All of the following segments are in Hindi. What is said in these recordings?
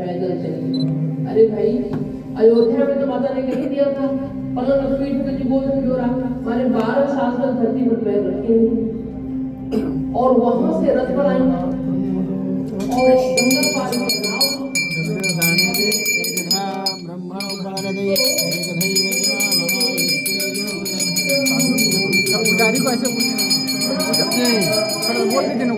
पैदल चली। अरे भाई, अयोध्या में तो माता ने कह दिया था पलंग पीठ पे जो बोझ जोरा, मैंने 12 साल तक धरती पर पैर रखे और वहां से रथ पर आई और गंगा पार कर गाड़ी को ऐसे बोल देते ना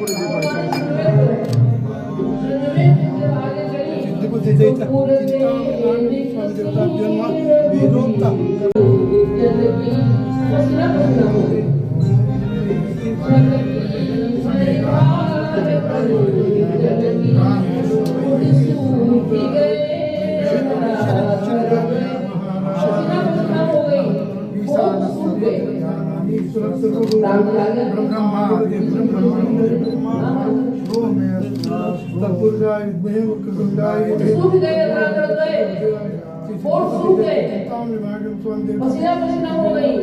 पसीना पसीना हो गई।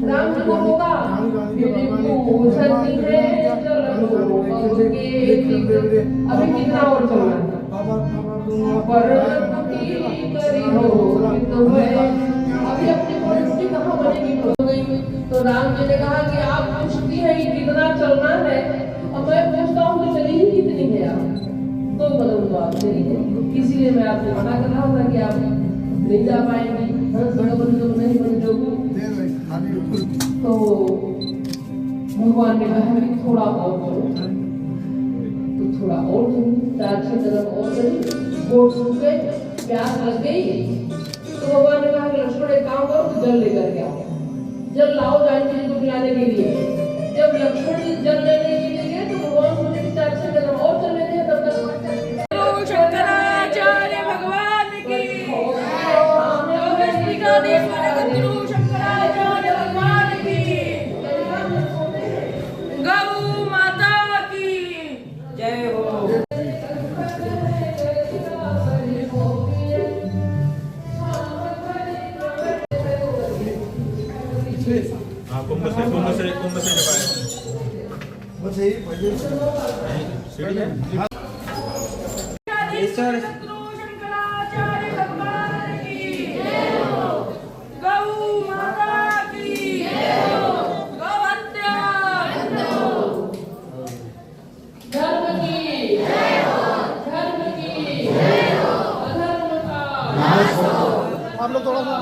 राम जी को होगा अभी कितना और चलना अभी अपनी परिस्थिति कहाँ बनेगी हो गई। तो राम जी ने कहा कि आप पूछती है कि कितना चलना है, अब मैं पूछता हूँ कि चली ही कितनी है आप, तो बदल तो आप चली है। इसीलिए मैं आपको मना कर रहा था कि आप नहीं जा पाएंगी, नहीं बन जाओगे। तो भगवान ने कहा कि थोड़ा और करो, तो थोड़ा और 4-6 कदम और चली, घोट सूख गए, प्यास लग गई। तो भगवान ने कहा कि लक्ष्मण एक काम करो, जल लेकर के आओ, जल लाओ जानकी जी को पिलाने के लिए। जब लक्ष्मण जी जल लेने के लिए गए तो भगवान सोचे कि 4-6 कदम और चल लेते हैं, तब तक शंकराचार्य भगवान की शंकराचार्य भगवान की गौ माता की जय हो। कुंभ से बस यही पहले शंकराचार्य भगवान की गौ माता की गौ हत्या धर्म की धर्म की अधर्म का आप लोग थोड़ा सा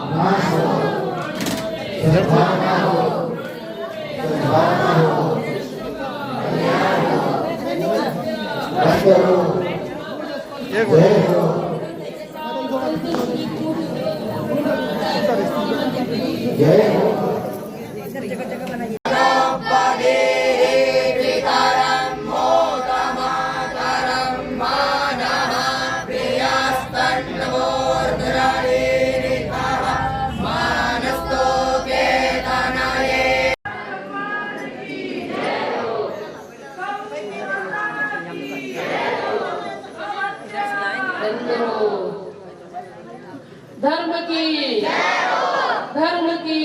धर्म की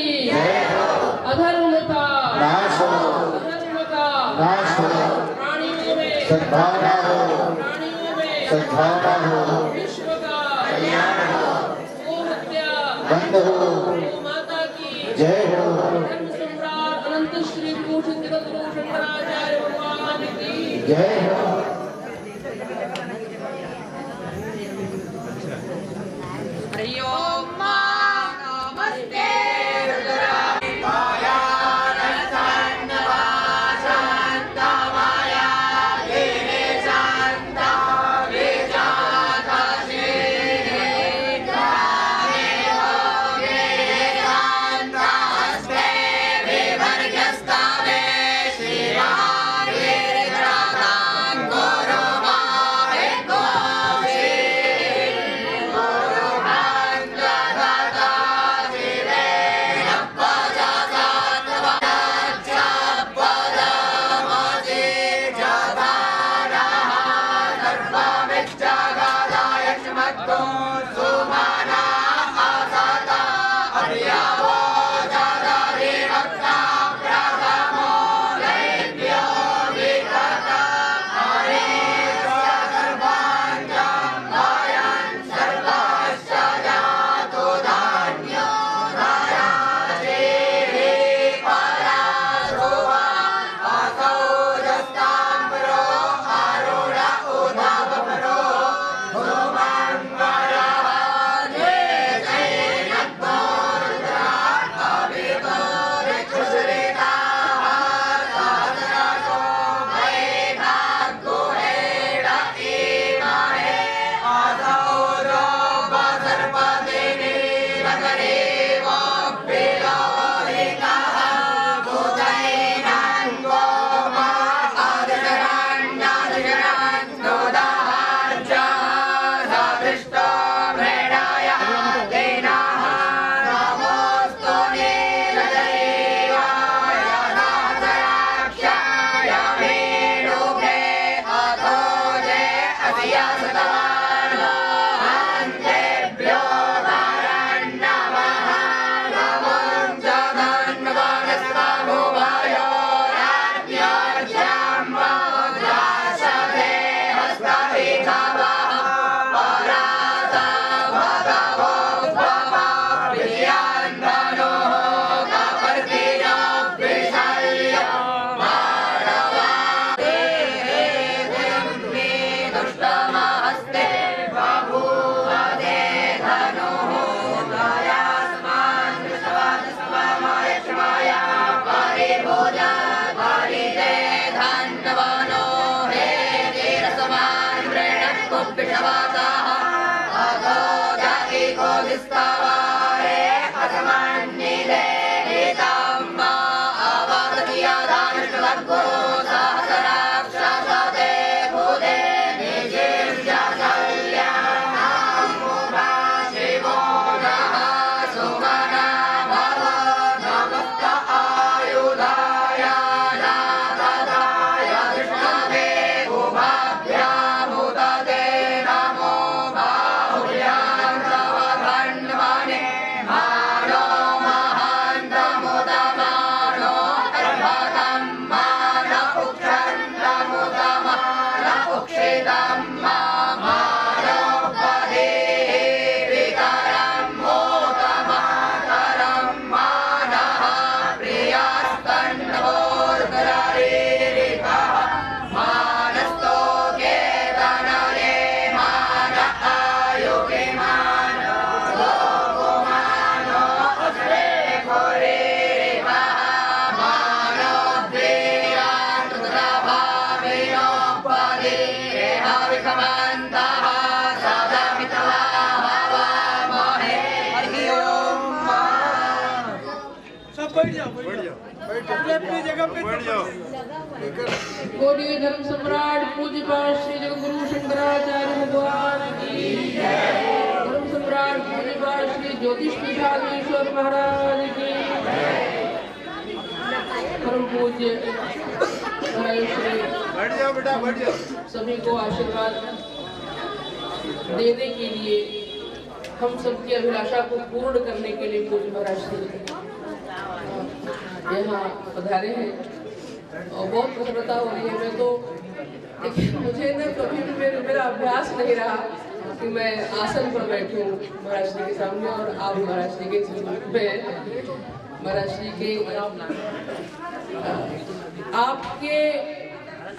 अधर्म का प्राणियों में विश्व का गो हत्या गो माता की जय हो। धर्म सम्राट अनंत श्री भूषित जगद्गुरु शंकराचार्य भगवान की जय हो। बोलिए धर्म सम्राट पूज्य पाठ श्री जगद्गुरु शंकराचार्य भगवान की जय। धर्म सम्राट पूज्य पाठ श्री ज्योतिष पीठाधीश्वर महाराज की जय। परम पूज्य सभी को आशीर्वाद देने के लिए, हम सबकी अभिलाषा को पूर्ण करने के लिए पूज्य महाराज श्री यहाँ पधारे हैं और बहुत प्रसन्नता हो रही है। मैं तो देखिए, मुझे ना कभी भी मेरा अभ्यास नहीं रहा कि मैं आसन पर बैठूं महाराज जी के सामने और आप महाराज जी के महाराज जी के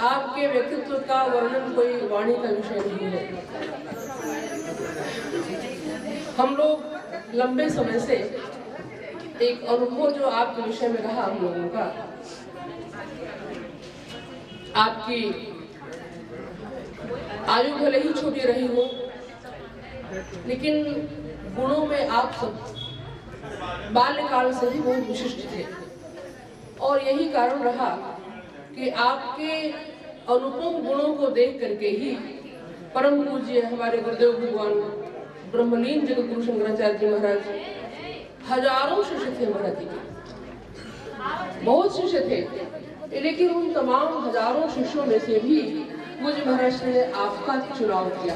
आपके व्यक्तित्व का वर्णन कोई वाणी का विषय नहीं है। हम लोग लंबे समय से एक अनुभव जो आपके विषय में रहा हम लोगों का, आपकी आयु भले ही छोटी रही हो, लेकिन गुणों में आप सब बाल्यकाल से ही बहुत विशिष्ट थे। और यही कारण रहा कि आपके अनुपम गुणों को देख करके ही परम पूज्य हमारे गुरुदेव भगवान ब्रह्मलीन जगद्गुरु शंकराचार्य जी महाराज, हजारों शिष्य थे महाराज जी के, बहुत शिष्य थे, लेकिन उन तमाम हजारों शिष्यों में से भी मुझे महाराज श्री ने आपका चुनाव किया।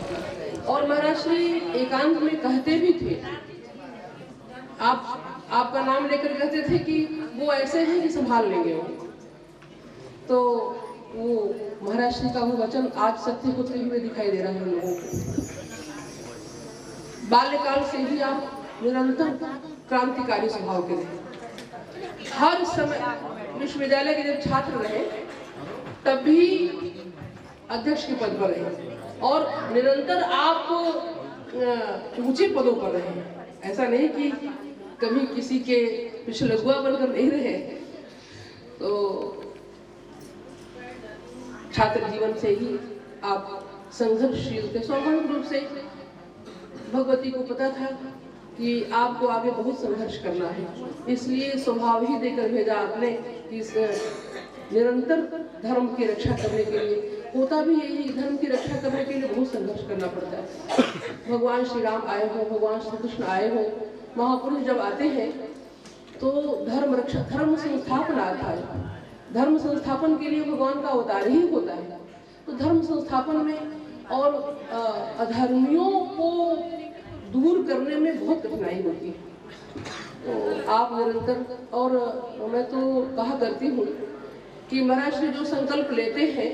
और महाराज श्री एकांत में कहते भी थे, आपका नाम लेकर कहते थे कि वो ऐसे हैं कि संभाल लेंगे वो। तो वो महाराज श्री का वो वचन आज सत्य होते हुए दिखाई दे रहा है हम लोगों को। बाल्यकाल से ही आप निरंतर क्रांतिकारी स्वभाव के रहे। हर समय विश्वविद्यालय के जब छात्र रहे तब भी अध्यक्ष के पद पर रहे और निरंतर आप ऊंचे पदों पर रहे। ऐसा नहीं कि कभी किसी के पिछलगुआ बनकर नहीं रहे। तो छात्र जीवन से ही आप संघर्षशील थे। स्वाभाविक रूप से भगवती को पता था कि आपको आगे बहुत संघर्ष करना है, इसलिए स्वभाव ही देकर भेजा आपने कि इस निरंतर धर्म की रक्षा करने के लिए। होता भी यही, धर्म की रक्षा करने के लिए बहुत संघर्ष करना पड़ता है। भगवान श्री राम आए हो, भगवान श्री कृष्ण आए हो, महापुरुष जब आते हैं तो धर्म रक्षा, धर्म संस्थापन आता है। धर्म संस्थापन के लिए भगवान का अवतार ही होता है। तो धर्म संस्थापन में और अधर्मियों को दूर करने में बहुत कठिनाई होती है। तो आप निरंतर, और मैं तो कहा करती हूँ कि महाराज जी जो संकल्प लेते हैं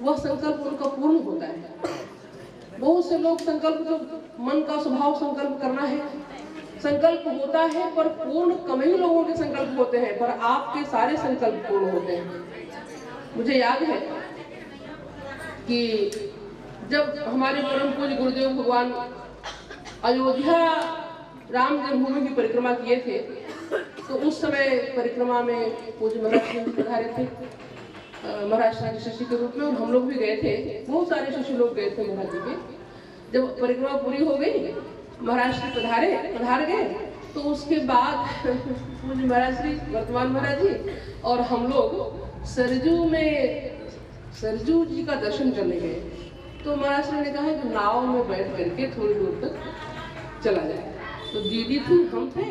वह संकल्प उनका पूर्ण होता है। बहुत से लोग संकल्प, तो मन का स्वभाव संकल्प करना है, संकल्प होता है पर पूर्ण कम ही लोगों के संकल्प होते हैं, पर आपके सारे संकल्प पूर्ण होते हैं। मुझे याद है कि जब हमारे परम पूज्य गुरुदेव भगवान अयोध्या राम जन्मभूमि की परिक्रमा किए थे, तो उस समय परिक्रमा में पूज्य महाराज जी पधारे थे महाराज जी शिष्य के रूप में, और हम लोग भी गए थे। बहुत सारे शिष्य लोग गए थे महाराज जी के। जब परिक्रमा पूरी हो गई, महाराज श्री पधार गए, तो उसके बाद मुझे महाराज श्री वर्तमान महाराज जी और हम लोग सरजू जी का दर्शन करने गए। तो महाराज श्री ने कहा कि नाव में बैठ करके थोड़ी दूर तक चला जाए। तो दीदी थी, हम थे,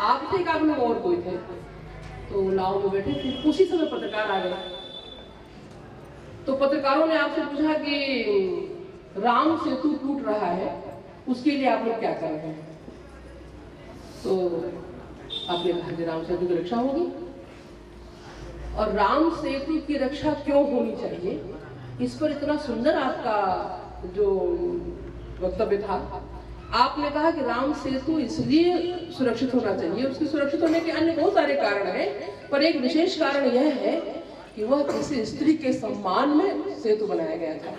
आप थे, आप लोग और कोई थे। तो नाव में बैठे थे, उसी समय पत्रकार आ गए। तो पत्रकारों ने आपसे पूछा कि राम सेतु टूट रहा है, उसके लिए आप लोग क्या कर रहे हैं? तो आपने कहा कि राम सेतु की रक्षा होगी। और राम सेतु की रक्षा क्यों होनी चाहिए, इस पर इतना सुंदर आपका जो वक्तव्य था। आपने कहा कि राम सेतु इसलिए सुरक्षित होना चाहिए, उसकी सुरक्षित होने के अन्य बहुत सारे कारण हैं, पर एक विशेष कारण यह है कि वह किसी स्त्री के सम्मान में सेतु बनाया गया था,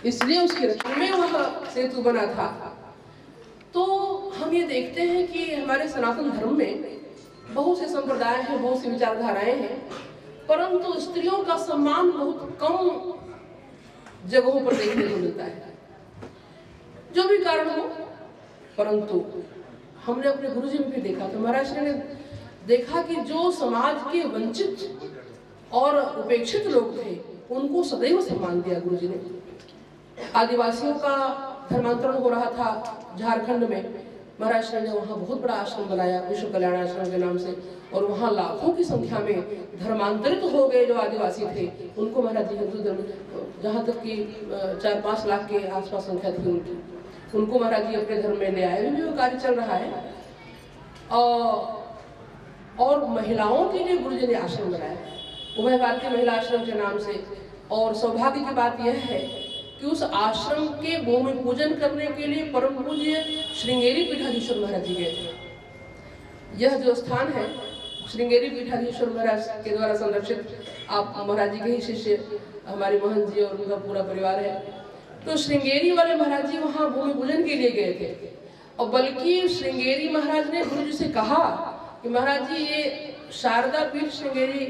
इसलिए उसकी रक्षा में वह सेतु बना था। तो हम ये देखते हैं कि हमारे सनातन धर्म में बहुत से संप्रदाय हैं, बहुत सी विचारधाराएं हैं, परंतु स्त्रियों का सम्मान बहुत कम जगहों पर देखने को मिलता है, जो भी कारण हो। परंतु हमने अपने गुरुजी में भी देखा, तो महाराज ने देखा कि जो समाज के वंचित और उपेक्षित लोग थे, उनको सदैव सम्मान दिया गुरुजी ने। आदिवासियों का धर्मांतरण हो रहा था झारखंड में, महाराज ने वहाँ बहुत बड़ा आश्रम बनाया, विश्व कल्याण आश्रम के नाम से, और वहाँ लाखों की संख्या में धर्मांतरित हो गए जो आदिवासी थे, उनको महाराज जी हिंदू धर्म, जहाँ तक कि 4-5 लाख के आसपास संख्या थी उनकी, उनको महाराज जी अपने धर्म में ले आए। भी वो कार्य चल रहा है। और महिलाओं के लिए गुरुजी ने आश्रम बनाया, उभय भारतीय महिला आश्रम के नाम से। और सौभाग्य की बात यह है कि उस आश्रम के भूमि पूजन करने के लिए परम पूज्य श्रृंगेरी पीठाधीश्वर महाराज जी गए थे। यह जो स्थान है श्रृंगेरी पीठाधीश्वर महाराज के द्वारा संरक्षित, आप महाराज जी के ही शिष्य हमारे मोहन जी और उनका पूरा परिवार है। तो श्रृंगेरी वाले महाराज जी वहाँ भूमि पूजन के लिए गए थे, और बल्कि श्रृंगेरी महाराज ने गुरु जी से कहा कि महाराज जी ये शारदा पीठ श्रृंगेरी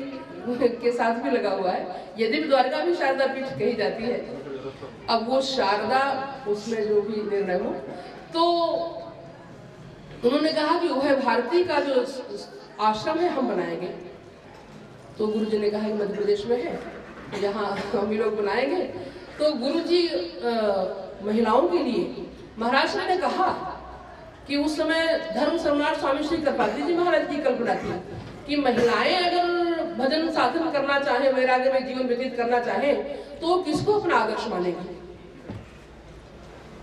के साथ भी लगा हुआ है, यदि द्वारका भी शारदा पीठ कही जाती है, अब वो शारदा उसमें जो भी निर्णय हो। तो उन्होंने कहा कि उभय भारती का जो आश्रम है हम बनाएंगे। तो गुरु जी ने कहा कि मध्य प्रदेश में है, जहाँ हम ही लोग बनाएंगे। तो गुरु जी महिलाओं के लिए महाराज ने कहा कि उस समय धर्म सम्राट स्वामी श्री कृपात्री जी महाराज की कल्पना थी कि महिलाएं अगर भजन साधन करना चाहे, वैराग्य में जीवन व्यतीत करना चाहे, तो किसको अपना आदर्श मानेगी।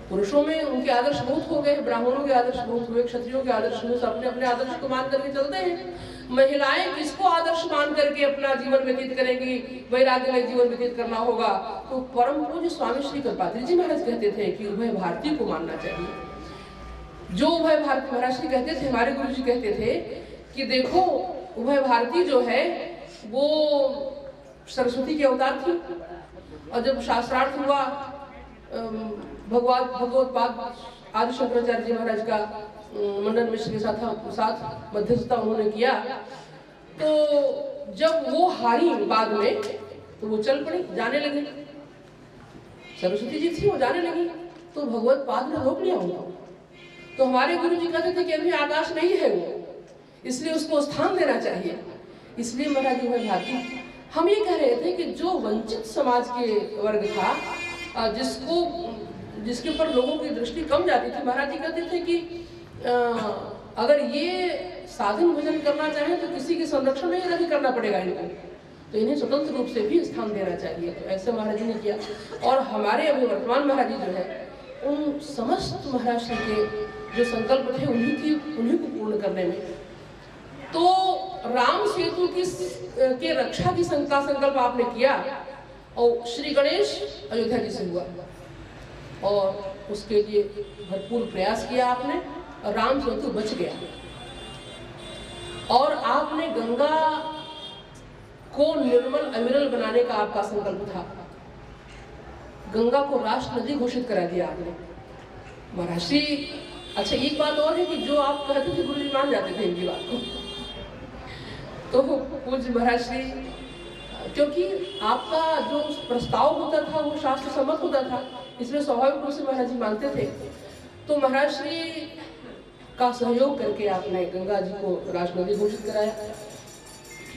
पुरुषों में उनके आदर्श बहुत हो गए, ब्राह्मणों के आदर्श बहुत हुए, क्षत्रियों के आदर्श हुए, अपने अपने आदर्श को मान करके चलते हैं। महिलाएं किसको आदर्श मान करके अपना जीवन व्यतीत करेंगी, वैराग्य में जीवन व्यतीत करना होगा। तो परम पूज्य स्वामी श्री कृपात्री जी महाराज कहते थे कि उभय भारती को मानना चाहिए। जो उभय भारती महाराज जी कहते थे, हमारे गुरु जी कहते थे कि देखो उभय भारती जो है वो सरस्वती के अवतार थी, और जब शास्त्रार्थ हुआ भगवत्पाद आदि शंकराचार्य जी महाराज का मंडन मिश्र के साथ मध्यस्थता उन्होंने किया, तो जब वो हारी बाद में तो वो चल पड़ी, जाने लगी। सरस्वती जी थी, वो जाने लगी, तो भगवत्पाद ने रोक लिया उनको। तो हमारे गुरु जी कहते थे कि अभी आकाश नहीं है वो, इसलिए उसको स्थान देना चाहिए। इसलिए महाराज जी में भारती हम ये कह रहे थे कि जो वंचित समाज के वर्ग था, जिसके ऊपर लोगों की दृष्टि कम जाती थी, महाराज जी कहते थे कि अगर ये साधन भजन करना चाहे तो किसी के संरक्षण में नहीं करना पड़ेगा इनको, तो इन्हें स्वतंत्र रूप से भी स्थान देना चाहिए। तो ऐसे महाराज जी ने किया। और हमारे अभी वर्तमान महाराज जी जो है, उन समस्त महाराज जी के जो संकल्प थे उन्हीं को पूर्ण करने में, तो राम सेतु के रक्षा की संकल्प आपने किया, और श्री गणेश अयोध्या जी से हुआ, और उसके लिए भरपूर प्रयास किया आपने, और राम सेतु बच गया। और आपने गंगा को निर्मल अविरल बनाने का आपका संकल्प था। गंगा को राष्ट्र नदी घोषित करा दिया आपने महाराज जी। अच्छा, एक बात और है कि जो आप कहते थे गुरु जी मान जाते थे इनकी बात को, तो पूज्य महाराज श्री, क्योंकि आपका जो प्रस्ताव होता था वो शास्त्र सम्मत होता था, इसमें स्वाभाविक रूप से महाराज जी मानते थे। तो महाराज श्री का सहयोग करके आपने गंगा जी को राजनदी घोषित कराया।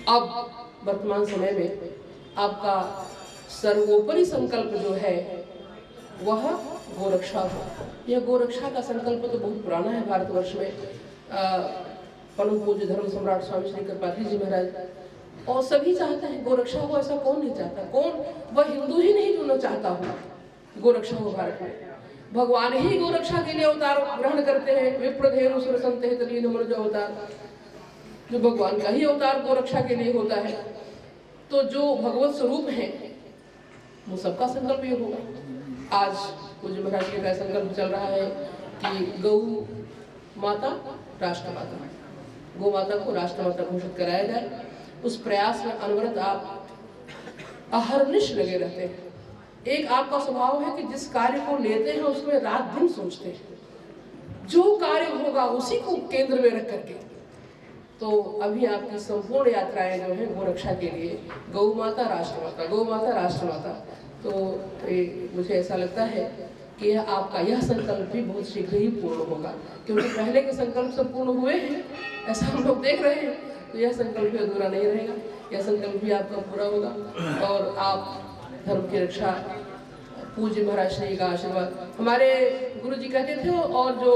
अब वर्तमान समय में आपका सर्वोपरि संकल्प जो है वह गोरक्षा हो। यह गोरक्षा का संकल्प तो बहुत पुराना है भारतवर्ष में। परम पूज्य धर्म सम्राट स्वामी श्री कृपात्री जी महाराज और सभी चाहते हैं गोरक्षा हो, ऐसा कौन नहीं चाहता? कौन वह हिंदू ही नहीं जो न चाहता हो गोरक्षा हो भारत में। भगवान ही गोरक्षा के लिए अवतार ग्रहण करते हैं। विप्रधेनु सुर संत तलीन मनुज अवतार, जो भगवान का ही अवतार गोरक्षा के लिए होता है। तो जो भगवत स्वरूप है वो सबका संकल्प ये होगा। आज पूज्य महाराज जी का संकल्प चल रहा है कि गौ माता राष्ट्र माता, गौ माता को राष्ट्र माता घोषित कराया जाए। उस प्रयास में अनवरत आप अहर्निश लगे रहते हैं। एक आपका स्वभाव है कि जिस कार्य को लेते हैं उसमें रात दिन सोचते हैं, जो कार्य होगा उसी को केंद्र में रख करके। तो अभी आपकी संपूर्ण यात्राएं जो है गोरक्षा के लिए, गौ माता राष्ट्र माता, गौ माता राष्ट्र माता। तो मुझे ऐसा लगता है कि आपका यह संकल्प भी बहुत शीघ्र ही पूर्ण होगा, क्योंकि पहले के संकल्प सब पूर्ण हुए हैं, ऐसा हम लोग देख रहे हैं। तो यह संकल्प भी अधूरा नहीं रहेगा, यह संकल्प भी आपका पूरा होगा और आप धर्म की रक्षा। पूज्य महाराज श्री का आशीर्वाद हमारे गुरु जी कहते थे, और जो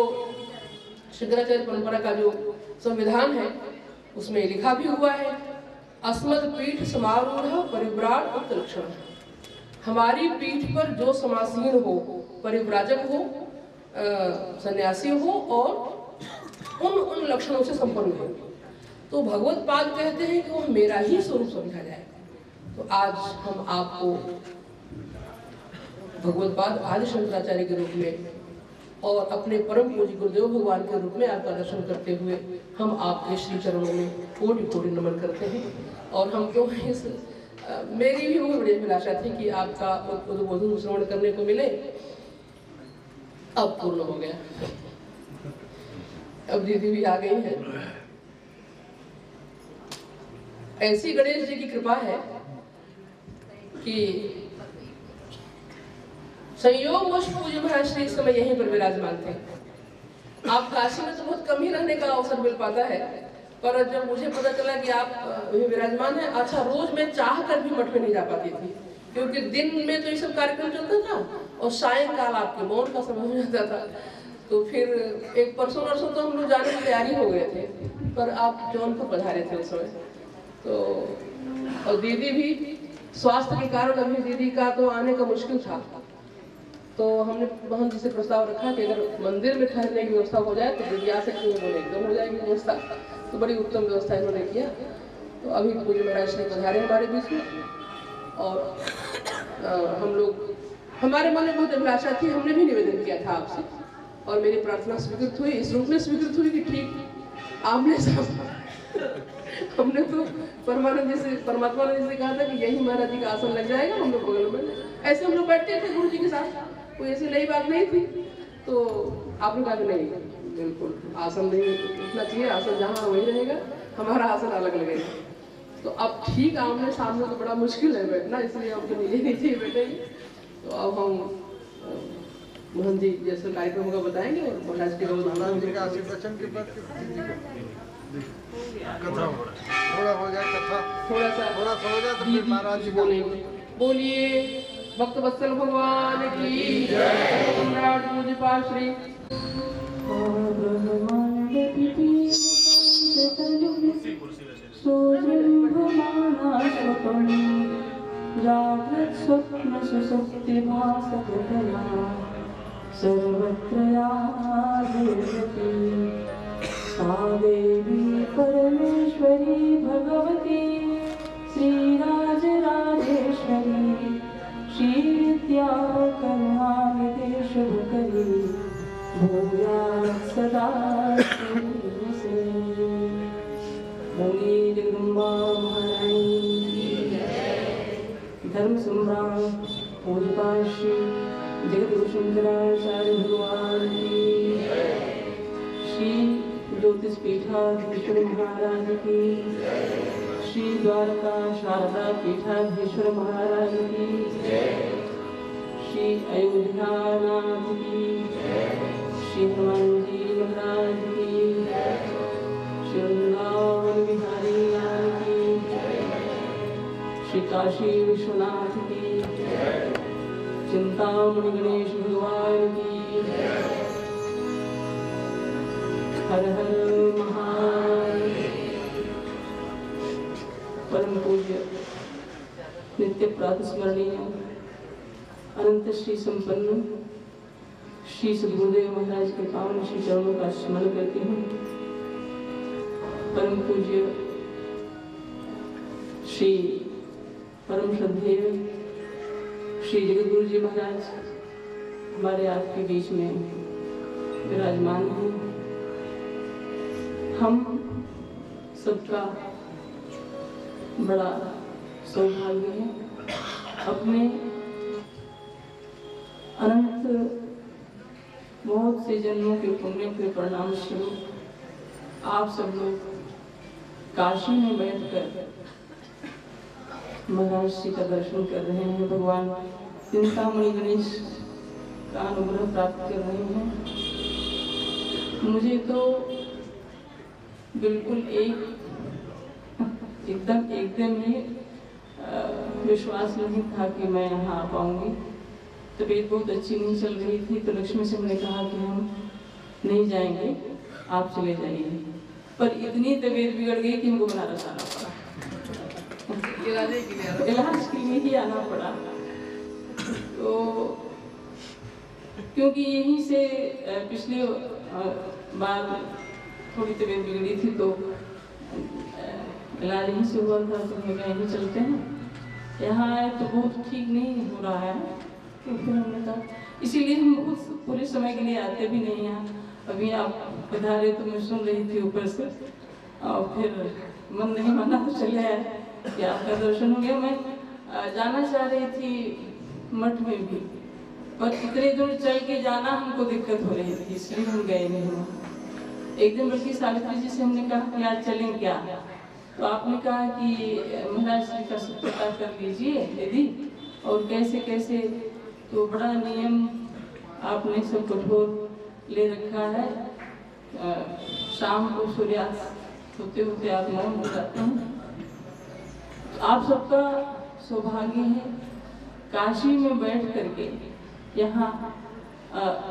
शंकराचार्य परंपरा का जो संविधान है उसमें लिखा भी हुआ है, अस्मद पीठ समारूढ़ परिव्राट उत्तरक्षण। हमारी पीठ पर जो समासीन हो, परिव्राजक हो, सन्यासी हो और उन लक्षणों से संपन्न हो, तो भगवत पाद कहते हैं कि वो मेरा ही स्वरूप समझा जाए। तो आज हम आपको भगवत पाद आदि शंकराचार्य के रूप में और अपने परम पूज्य गुरुदेव भगवान के रूप में आपका दर्शन करते हुए हम आपके श्री चरणों में कोटि कोटि नमन करते हैं। और हमको इस मेरी भी बहुत बड़ी अभिलाषा थी कि आपका उद्बोधन श्रवण करने को मिले, अब पूर्ण हो गया। अब दीदी भी आ गई है। ऐसी गणेश जी की कृपा है कि संयोगवश पूज्य महाराज श्री इस समय यहीं पर विराजमान थे। आप काशी में तो बहुत कम ही रहने का अवसर मिल पाता है, पर जब मुझे पता चला कि आप विराजमान हैं, अच्छा रोज मैं चाह कर भी मठ में नहीं जा पाती थी, क्योंकि दिन में तो ये सब कार्यक्रम चलता था और सायंकाल आपके मौन का समय हो जाता था। तो फिर एक परसों तो हम लोग जाने की तैयारी हो गए थे, पर आप जौनपुर पधारे थे उस समय। तो और दीदी भी स्वास्थ्य के कारण अभी दीदी का तो आने का मुश्किल था, तो हमने महंत जी से प्रस्ताव रखा कि अगर मंदिर में ठहरने की व्यवस्था हो जाए तो दीदी आ सकती है। बोले एकदम हो जाएगी व्यवस्था। तो बड़ी उत्तम व्यवस्था इन्होंने किया। तो अभी पूज्य महाराज श्री पधारे हमारे बीच में, और हम लोग, हमारे मन में बहुत अभिलाषा थी, हमने भी निवेदन किया था आपसे, और मेरी प्रार्थना स्वीकृत हुई, इस रूप में स्वीकृत हुई कि ठीक आपने हमने तो परमानंद जी से, परमात्मा ने कहा था कि यही महाराज जी का आसन लग जाएगा, हम लोग बगल में ऐसे हम लोग बैठते थे गुरु जी के साथ, कोई ऐसी नई बात नहीं थी। तो आपने कहा नहीं, बिल्कुल आसन नहीं उठना चाहिए, आसन जहाँ वही रहेगा, हमारा आसन अलग लगेगा। तो अब ठीक आमने सामने तो बड़ा मुश्किल है बैठना, इसलिए हम तो नीचे बैठेंगे। तो अब हम मोहन जी जैसे कार्यक्रम होगा बताएंगे, और महाराज के आशीर्वचन के बाद कथा थोड़ा हो जाए, कथा थोड़ा सा हो जाए तो फिर महाराज जी बोलेंगे। बोलिए भक्त वत्सल भगवान की जय। सम्राट पूज्य पाद श्री स्वप्न सुसुप्ति भासकला सर्वत्र सा देवी परमेश्वरी भगवती श्रीराज राजेश्वरी श्री विद्या करुणा निदेशकरी भूया सदा से। बोलिए जगदम्बा महारानी की जय। धर्म सम्राट पूज्यपाद श्री जगद्गुरु शंकराचार्य भगवान की श्री ज्योतिष पीठाधीश्वर महाराज की, श्री द्वारका शारदा पीठाधीश्वर महाराज की, श्री अयोध्यानाथ की, श्री हनुमान जी महाराज की, श्री वृंदावन बिहारी लाल की, श्री काशी विश्वनाथ की, चिंतामणि गणेश भगवान की। हर हर महादेव। परम पूज्य नित्य प्रातः स्मरणीय अनंत श्री संपन्न श्री सद्गुरुदेव महाराज के पावन श्री चरणों का स्मरण करती हूँ। परम पूज्य श्री परम श्रद्धेय श्री जगतगुरु जी महाराज हमारे आपके बीच में विराजमान हैं। हम सबका बड़ा सौभाग्य है अपने अनंत बहुत से जन्मों के पुण्य के परिणाम स्वरूप आप सब लोग काशी में बैठकर महाराज जी का दर्शन कर रहे हैं। भगवान चिंतामणि गणेश का अनुग्रह प्राप्त कर रहे हैं। मुझे तो बिल्कुल एकदम ही विश्वास नहीं था कि मैं यहाँ आ पाऊंगी। तबीयत बहुत अच्छी नहीं चल रही थी तो लक्ष्मी से हमने कहा कि हम नहीं जाएंगे, आप चले जाइए। पर इतनी तबीयत बिगड़ गई कि हमको बनारस आना पड़ा, इलाज के लिए ही आना पड़ा। तो क्योंकि यहीं से पिछले बार थोड़ी तबीयत बिगड़ी थी तो इलाज यहीं से हुआ था, तो हमने कहा यहीं चलते हैं। यहाँ आए तो बहुत ठीक नहीं हो रहा है, तो फिर हमने कहा इसीलिए हम बहुत पूरे समय के लिए आते भी नहीं हैं। अभी आप पधारे तो मैं सुन रही थी ऊपर से, और फिर मन नहीं माना तो चले आए कि आपका दर्शन हो गया। मैं जाना चाह रही थी मठ में भी, पर इतने दूर चल के जाना हमको दिक्कत हो रही थी, इसलिए हम गए नहीं। एक दिन बल्कि सावित्री जी से हमने कहा कि आज चलें क्या, तो आपने कहा कि महाराज जी का सब पता कर लीजिए दीदी, और कैसे कैसे, तो बड़ा नियम आपने सब कठोर ले रखा है। शाम को सूर्यास्त होते होते आप मौन हो जाते हैं। तो आप सबका सौभाग्य है काशी में बैठ करके यहाँ।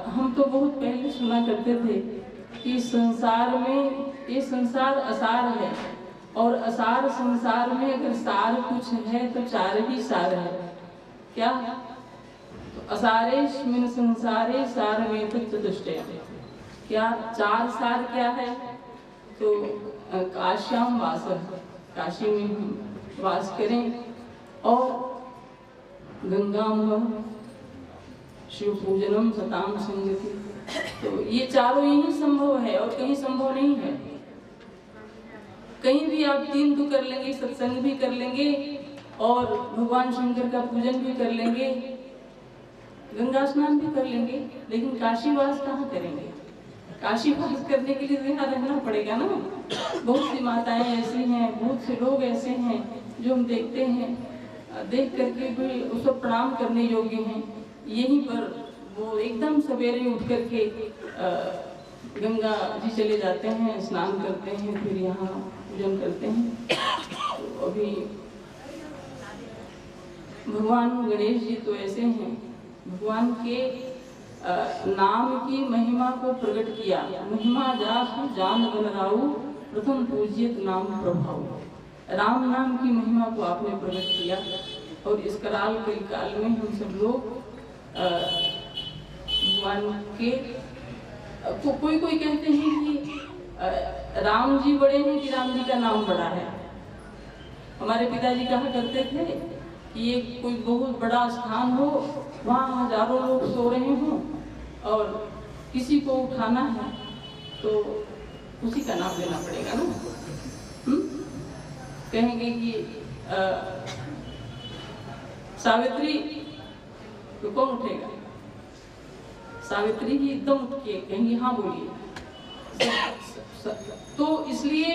हम तो बहुत पहले सुना करते थे कि संसार में ये संसार असार है, और असार संसार में अगर सार कुछ है तो चार ही सार है। क्या? तो असारेश मिन संसारे सार में तो चतुष्टय। क्या चार सार क्या है? तो काश्याम वास, काशी में हम वास करें, और गंगाम शिव पूजनम सताम संगति। तो ये चारों यही संभव है और कहीं संभव नहीं है। कहीं भी आप 3 तो कर लेंगे, सत्संग भी कर लेंगे और भगवान शंकर का पूजन भी कर लेंगे, गंगा स्नान भी कर लेंगे, लेकिन काशीवास कहाँ करेंगे? काशीवास करने के लिए यहाँ रहना पड़ेगा ना। बहुत सी माताएं ऐसी हैं, बहुत से लोग ऐसे हैं जो हम देखते हैं, देख करके भी उसको प्रणाम करने योग्य हैं। यहीं पर वो एकदम सवेरे उठ करके गंगा जी चले जाते हैं, स्नान करते हैं, फिर यहाँ पूजन करते हैं। तो अभी भगवान गणेश जी तो ऐसे हैं, भगवान के नाम की महिमा को प्रकट किया। महिमा जासु जान गणराऊ प्रथम पूज्यत नाम प्रभाव। राम नाम की महिमा को आपने प्रकट किया, और इस कराल के काल में हम सब लोग भगवान के कोई कहते हैं कि राम जी बड़े हैं कि राम जी का नाम बड़ा है। हमारे पिताजी कहा करते थे कि ये कोई बहुत बड़ा स्थान हो, वहाँ हजारों लोग सो रहे हों और किसी को उठाना है तो उसी का नाम लेना पड़ेगा ना। कहेंगे कि सावित्री, तो कौन उठेगा? सावित्री ही एकदम उठ के कहेंगे हाँ बोलिए। तो इसलिए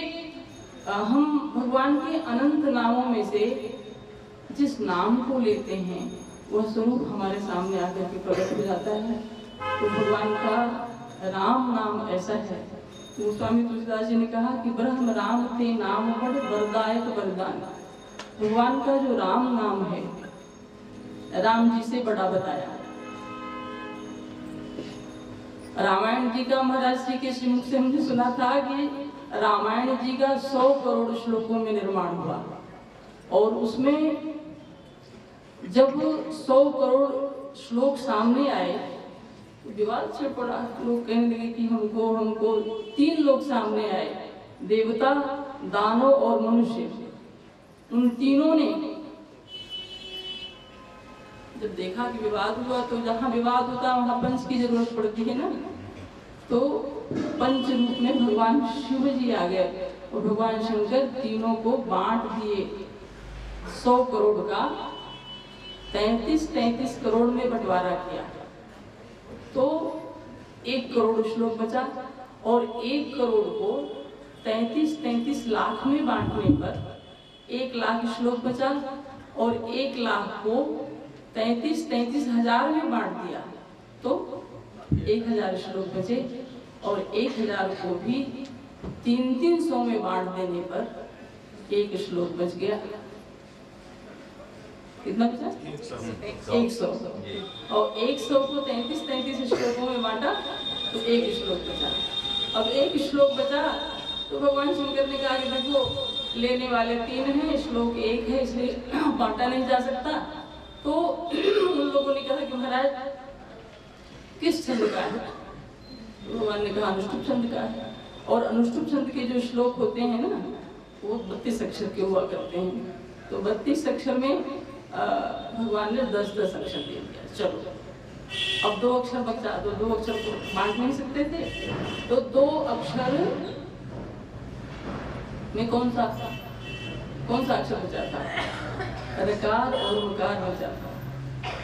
हम भगवान के अनंत नामों में से जिस नाम को लेते हैं वह स्वरूप हमारे सामने आकर के प्रकट हो जाता है। तो भगवान का राम नाम ऐसा है। तो स्वामी तुलसीदास जी ने कहा कि ब्रह्म राम ते नाम बड़ वरदायक वरदान। भगवान का जो राम नाम है, राम जी से बड़ा बताया। रामायण जी का महाराज जी के श्रीमुख से हमने सुना था कि रामायण जी का 100 करोड़ श्लोकों में निर्माण हुआ, और उसमें जब 100 करोड़ श्लोक सामने आए तो विवाद छिड़ पड़ा। लोग कहने लगे कि हमको 3 लोग सामने आए, देवता, दानव और मनुष्य। उन तीनों ने जब देखा कि विवाद हुआ, तो जहाँ विवाद होता है वहाँ पंच की जरूरत पड़ती है ना, तो पंच रूप में भगवान शिव जी आ गए और भगवान शंकर तीनों को बांट दिए। 100 करोड़ का 33 करोड़ में बंटवारा किया, तो 1 करोड़ श्लोक बचा, और 1 करोड़ को 33 लाख में बांटने पर 1 लाख श्लोक बचा, और 1 लाख को 33 हजार में बांट दिया तो 1000 श्लोक बचे, और 1000 को भी 300 में बांट देने पर 1 श्लोक बच गया। कितना बचा? 100। और 100 को 33 श्लोकों में बांटा तो 1 श्लोक बचा। अब 1 श्लोक बचा तो भगवान शंकर ने कहा कि देखो लेने वाले 3 हैं, श्लोक 1 है, इसलिए बांटा नहीं जा सकता। तो उन लोगों ने कहा कि महाराज किस छंद का है? भगवान ने कहा अनुष्टुप छंद का है। और अनुष्टुप छंद के जो श्लोक होते हैं ना, वो 32 अक्षर के हुआ करते हैं। तो 32 अक्षर में भगवान ने 10 अक्षर दे दिया। चलो अब 2 अक्षर बचा, तो 2 अक्षर को बांट नहीं सकते थे, तो 2 अक्षर में कौन सा अक्षर बचा था? रकार और मकार बचा था।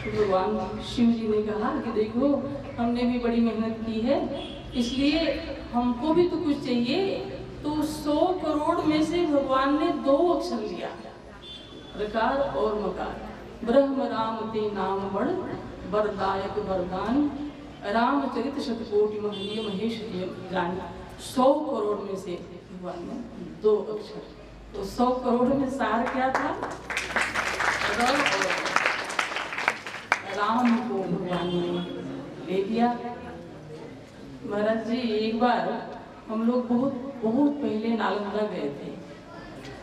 तो भगवान शिव जी ने कहा कि देखो हमने भी बड़ी मेहनत की है, इसलिए हमको भी तो कुछ चाहिए। तो 100 करोड़ में से भगवान ने 2 अक्षर लिया, रकार और मकार। ब्रह्म राम ते नाम बड़ वरदायक वरदान, रामचरित शतकोटि महनीय महेश जान। 100 करोड़ में से भगवान ने 2 अक्षर। तो 100 करोड़ में सार क्या था? राम को भगवान ने ले लिया। महाराज जी एक बार हम लोग बहुत पहले नालंदा गए थे।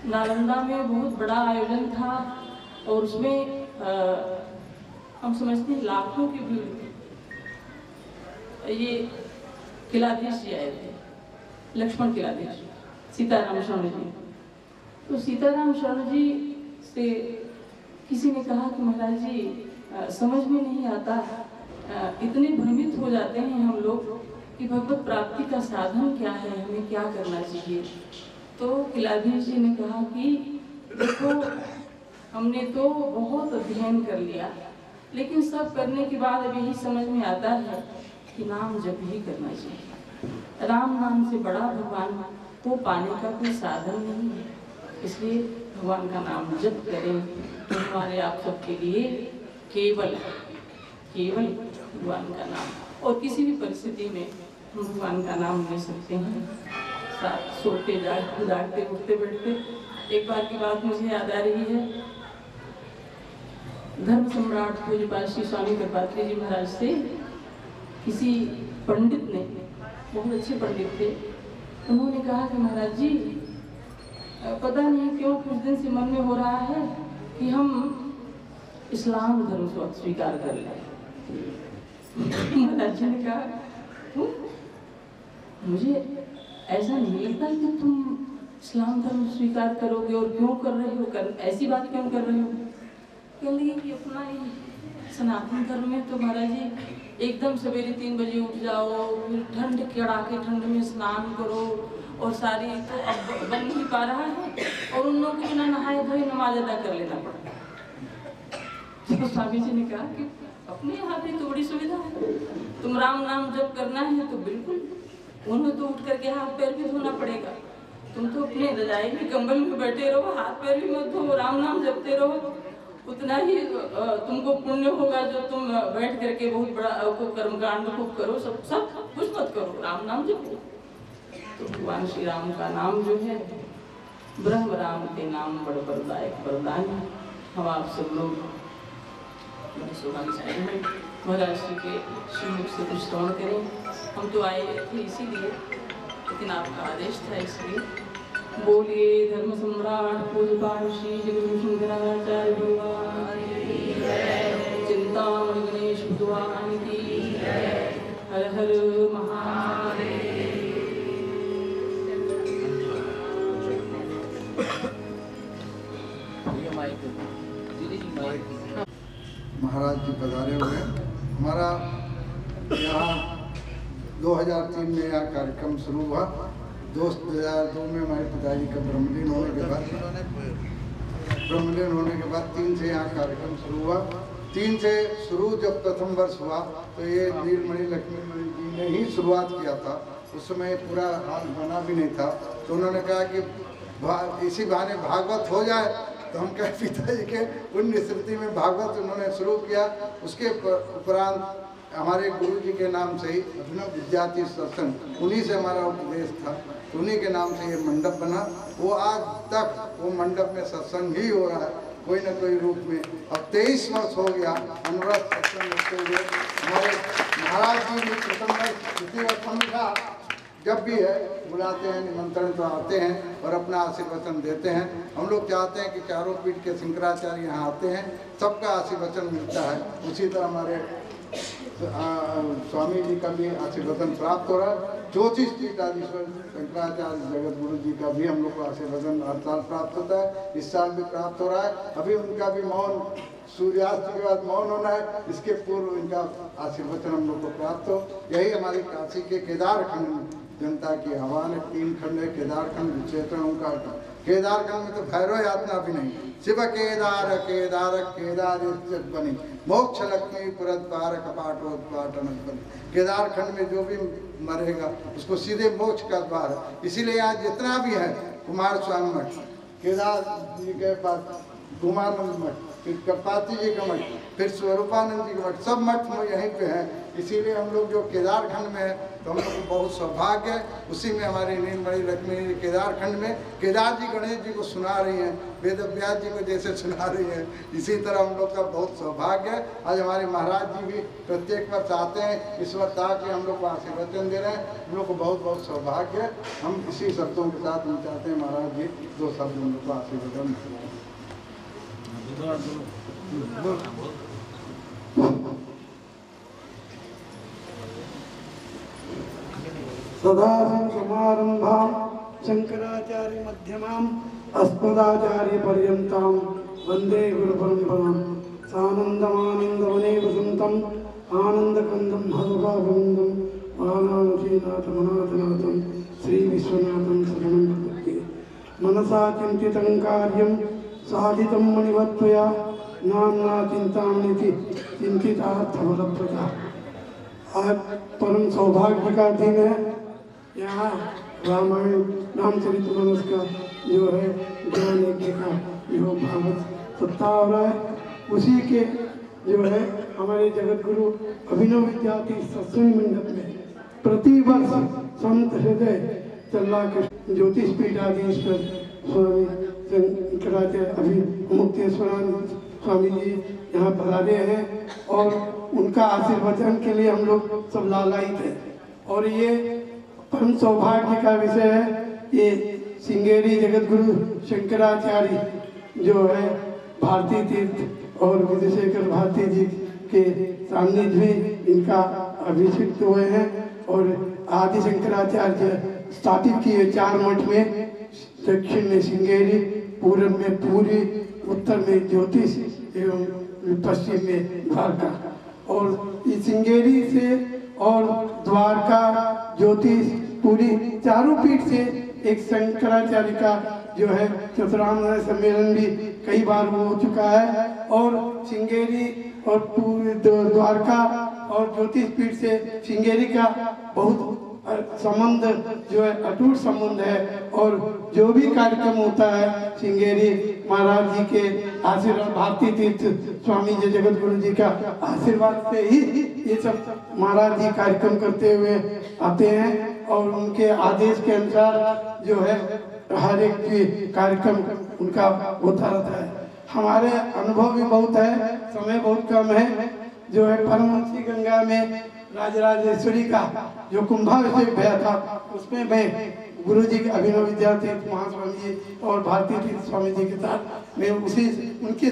नालंदा में बहुत बड़ा आयोजन था, और उसमें हम समझते हैं लाखों की भीड़ थी। ये किलाधीश जी आए थे, लक्ष्मण किलाधीश, सीताराम शरण जी। तो सीताराम शरण जी से किसी ने कहा कि महाराज जी समझ में नहीं आता, इतने भ्रमित हो जाते हैं हम लोग कि भगवत प्राप्ति का साधन क्या है, हमें क्या करना चाहिए। तो किलाधीश जी ने कहा कि देखो हमने तो बहुत अध्ययन कर लिया, लेकिन सब करने के बाद अब यही समझ में आता है कि नाम जप ही करना चाहिए। राम नाम से बड़ा भगवान को पाने का कोई साधन नहीं है, इसलिए भगवान का नाम जप करें तो हमारे आप सबके लिए केवल भगवान का नाम, और किसी भी परिस्थिति में हम भगवान का नाम ले सकते हैं। सोते जागते उठते बैठते। एक बार की बात मुझे याद आ रही है, धर्म सम्राट पूज्य श्री स्वामी कृपात्री जी महाराज से किसी पंडित ने, बहुत अच्छे पंडित थे, उन्होंने कहा कि महाराज जी पता नहीं क्यों कुछ दिन से मन में हो रहा है कि हम इस्लाम धर्म स्वीकार कर लें। महाराज जी ने कहा मुझे ऐसा नहीं लगता कि तुम इस्लाम धर्म स्वीकार करोगे, और क्यों कर रहे हो, ऐसी बात क्यों कर रहे हो? कहने लगे कि अपना ये सनातन धर्म में तो महाराज जी एकदम सवेरे 3 बजे उठ जाओ, फिर ठंड कड़ाके ठंड में स्नान करो, और सारी तो अब बन नहीं पा रहा है, और उन लोगों को बिना नहाए धोए नमाज अदा कर लेना पड़ता है। तो स्वामी जी ने कहा कि अपने यहाँ पे तो बड़ी सुविधा है, तुम राम नाम जप करना है तो बिल्कुल, उन्हें तो उठ करके हाथ पैर भी धोना पड़ेगा, तुम तो अपने रजाई में कंबल में बैठे रहो, हाथ पैर भी मत धो, राम नाम जपते रहो, उतना ही तुमको पुण्य होगा जो तुम बैठ करके बहुत बड़ा कर्मकांड खूब करो, सब कुछ मत करो, राम नाम जपो। तो भगवान श्री राम का नाम जो है, ब्रह्म राम के नाम बड़ वरदायक वरदान है। हम आप सब लोग बड़े सौभाग्यशाली हैं, महाराज श्री के श्रीमुख से कुछ श्रवण करें। हम तो आए थे इसीलिए, लेकिन आपका आदेश था इसलिए। बोलिए धर्म सम्राट पूज्यपाद श्री जगद्गुरु शंकराचार्य भगवान की जय, चिंतामणि गणेश भगवान की जय, हर हर महादेव। महाराज जी पधारे हुए। हमारा यहाँ 2003 में यह कार्यक्रम शुरू हुआ। 2002 में हमारे पिताजी का ब्रह्मलीन होने के बाद 3 से यहाँ कार्यक्रम शुरू हुआ। 3 से शुरू जब प्रथम वर्ष हुआ तो ये नीलमणि लक्ष्मीमणि जी ने ही शुरुआत किया था। उस समय पूरा हाल बना भी नहीं था, तो उन्होंने कहा कि इसी बहाने भागवत हो जाए। तो हम कहे पिताजी के पुण्य स्मृति में भागवत उन्होंने शुरू किया। उसके उपरांत हमारे गुरु जी के नाम से ही अभिनव विद्यार्थी सत्संग, उन्हीं से हमारा उपदेश था, तो उन्हीं के नाम से ये मंडप बना। वो आज तक वो मंडप में सत्संग ही हो रहा है कोई न कोई रूप में। अब 23 वर्ष हो गया अनवरत सत्संग होते हुए। हमारे महाराज जी भी प्रथम वर्ष द्वितीय वर्ष का जब भी है बुलाते हैं, निमंत्रण तो आते हैं और अपना आशीर्वचन देते हैं। हम लोग चाहते हैं कि चारों पीठ के शंकराचार्य यहाँ आते हैं, सबका आशीर्वचन मिलता है। उसी तरह हमारे स्वामी जी का भी आशीर्वचन प्राप्त हो रहा है। ज्योतिष पीठाधीश्वर शंकराचार्य जगत गुरु जी का भी हम लोग को आशीर्वचन हर साल प्राप्त होता है, इस साल भी प्राप्त हो रहा है। अभी उनका भी मौन, सूर्यास्त के बाद मौन होना है, इसके पूर्व इनका आशीर्वचन हम लोग को प्राप्त हो। यही हमारी काशी के केदार खंड में जनता की आह्वान है। 3 खंड है, केदार खंड, क्षेत्र ओंकार खंड। केदार खंड में तो भैरव यातना भी नहीं, शिव केदार केदार केदार बनी, मोक्ष लक्ष्मी पुरत पार कपाटोत्पाटन बनी। केदार खंड में जो भी मरेगा उसको सीधे मोक्ष का द्वार है। इसीलिए आज जितना भी है, कुमार स्वामी मठ, केदार जी के पास कुमारानंद मठ, फिर कपाती जी का मठ, फिर स्वरूपानंद जी का मठ, सब मठ यहीं पे हैं। इसीलिए हम लोग जो केदार खंड में है तो हम लोग को बहुत सौभाग्य है। उसी में हमारी नीलमणि लक्ष्मी केदार खंड में केदार जी गणेश जी को सुना रही हैं, वेद व्यास जी को जैसे सुना रही हैं, इसी तरह हम लोग का बहुत सौभाग्य है। आज हमारे महाराज जी भी प्रत्येक वर्ष आते हैं, इस वर्ष आके हम लोग को आशीर्वचन दे रहे हैं। हम लोग को बहुत बहुत सौभाग्य है। हम इसी शब्दों के साथ हम चाहते हैं महाराज जी 2 शब्द हम लोग को आशीर्वचन दें। सदाशिवसमारम्भां शंकराचार्य मध्यमाम् अस्मदाचार्य पर्यन्तां वन्दे गुरुपरम्परां। सानन्दमानन्दवने वसन्तम् आनन्दकन्दं हरभावन्दं वाराणसीनाथमनाथनाथं श्रीविश्वनाथं शरणं प्रपद्ये। मनसा चिन्तितं कार्यं साधितं मणिवत्त्वया नाम्ना चिन्तामणिति चिन्तितार्थफलप्रदा। आज परम सौभाग्य का दिन है। यहाँ रामायण रामचरितमानस का जो है ज्ञान यज्ञ का जो भागवत सप्ताह हो रहा है, उसी के जो है हमारे जगत गुरु अभिनव विद्यार्थी सत्संग मंडप में प्रति वर्ष संत हृदय चल्ला कृष्ण ज्योतिष पीठाधीश्वर स्वामी शंकराचार्य अभिमुक्तेश्वरानंद स्वामी जी यहाँ पधारे हैं और उनका आशीर्वचन के लिए हम लोग सब लालायित हैं। और ये परम सौभाग्य का विषय है। ये सिंगेरी जगत गुरु शंकराचार्य जो है भारती तीर्थ और विजयशेखर भारती जी के सानिध्य में इनका अभिषिक्त हुए हैं और आदि शंकराचार्य स्थापित किए 4 मठ में, दक्षिण में सिंगेरी, पूर्व में पूरी, उत्तर में ज्योतिष एवं पश्चिम में द्वारका। और इस सिंगेरी से और द्वारका, ज्योतिष, पूरी चारों पीठ से एक शंकराचार्य का जो है चतुरानंद सम्मेलन भी कई बार हो चुका है। और सिंगेरी और पूरी द्वारका और ज्योतिष पीठ से सिंगेरी का बहुत संबंध जो है अटूट संबंध है। और जो भी कार्यक्रम होता है श्रृंगेरी महाराज जी के आशीर्वाद, भारती तीर्थ स्वामी जी जगत गुरु जी का आशीर्वाद से ही ये सब महाराज जी कार्यक्रम करते हुए आते हैं। और उनके आदेश के अनुसार जो है हर एक कार्यक्रम उनका होता रहता है। हमारे अनुभव भी बहुत है, समय बहुत कम है। जो है परमहंसी गंगा में राजराजेश्वरी का जो कुंभाभिषेक भया था, उसमें मैं गुरु जी के अभिनव विद्यातीर्थ महास्वामी जी और भारती तीर्थ स्वामी जी के साथ मैं उसी उनके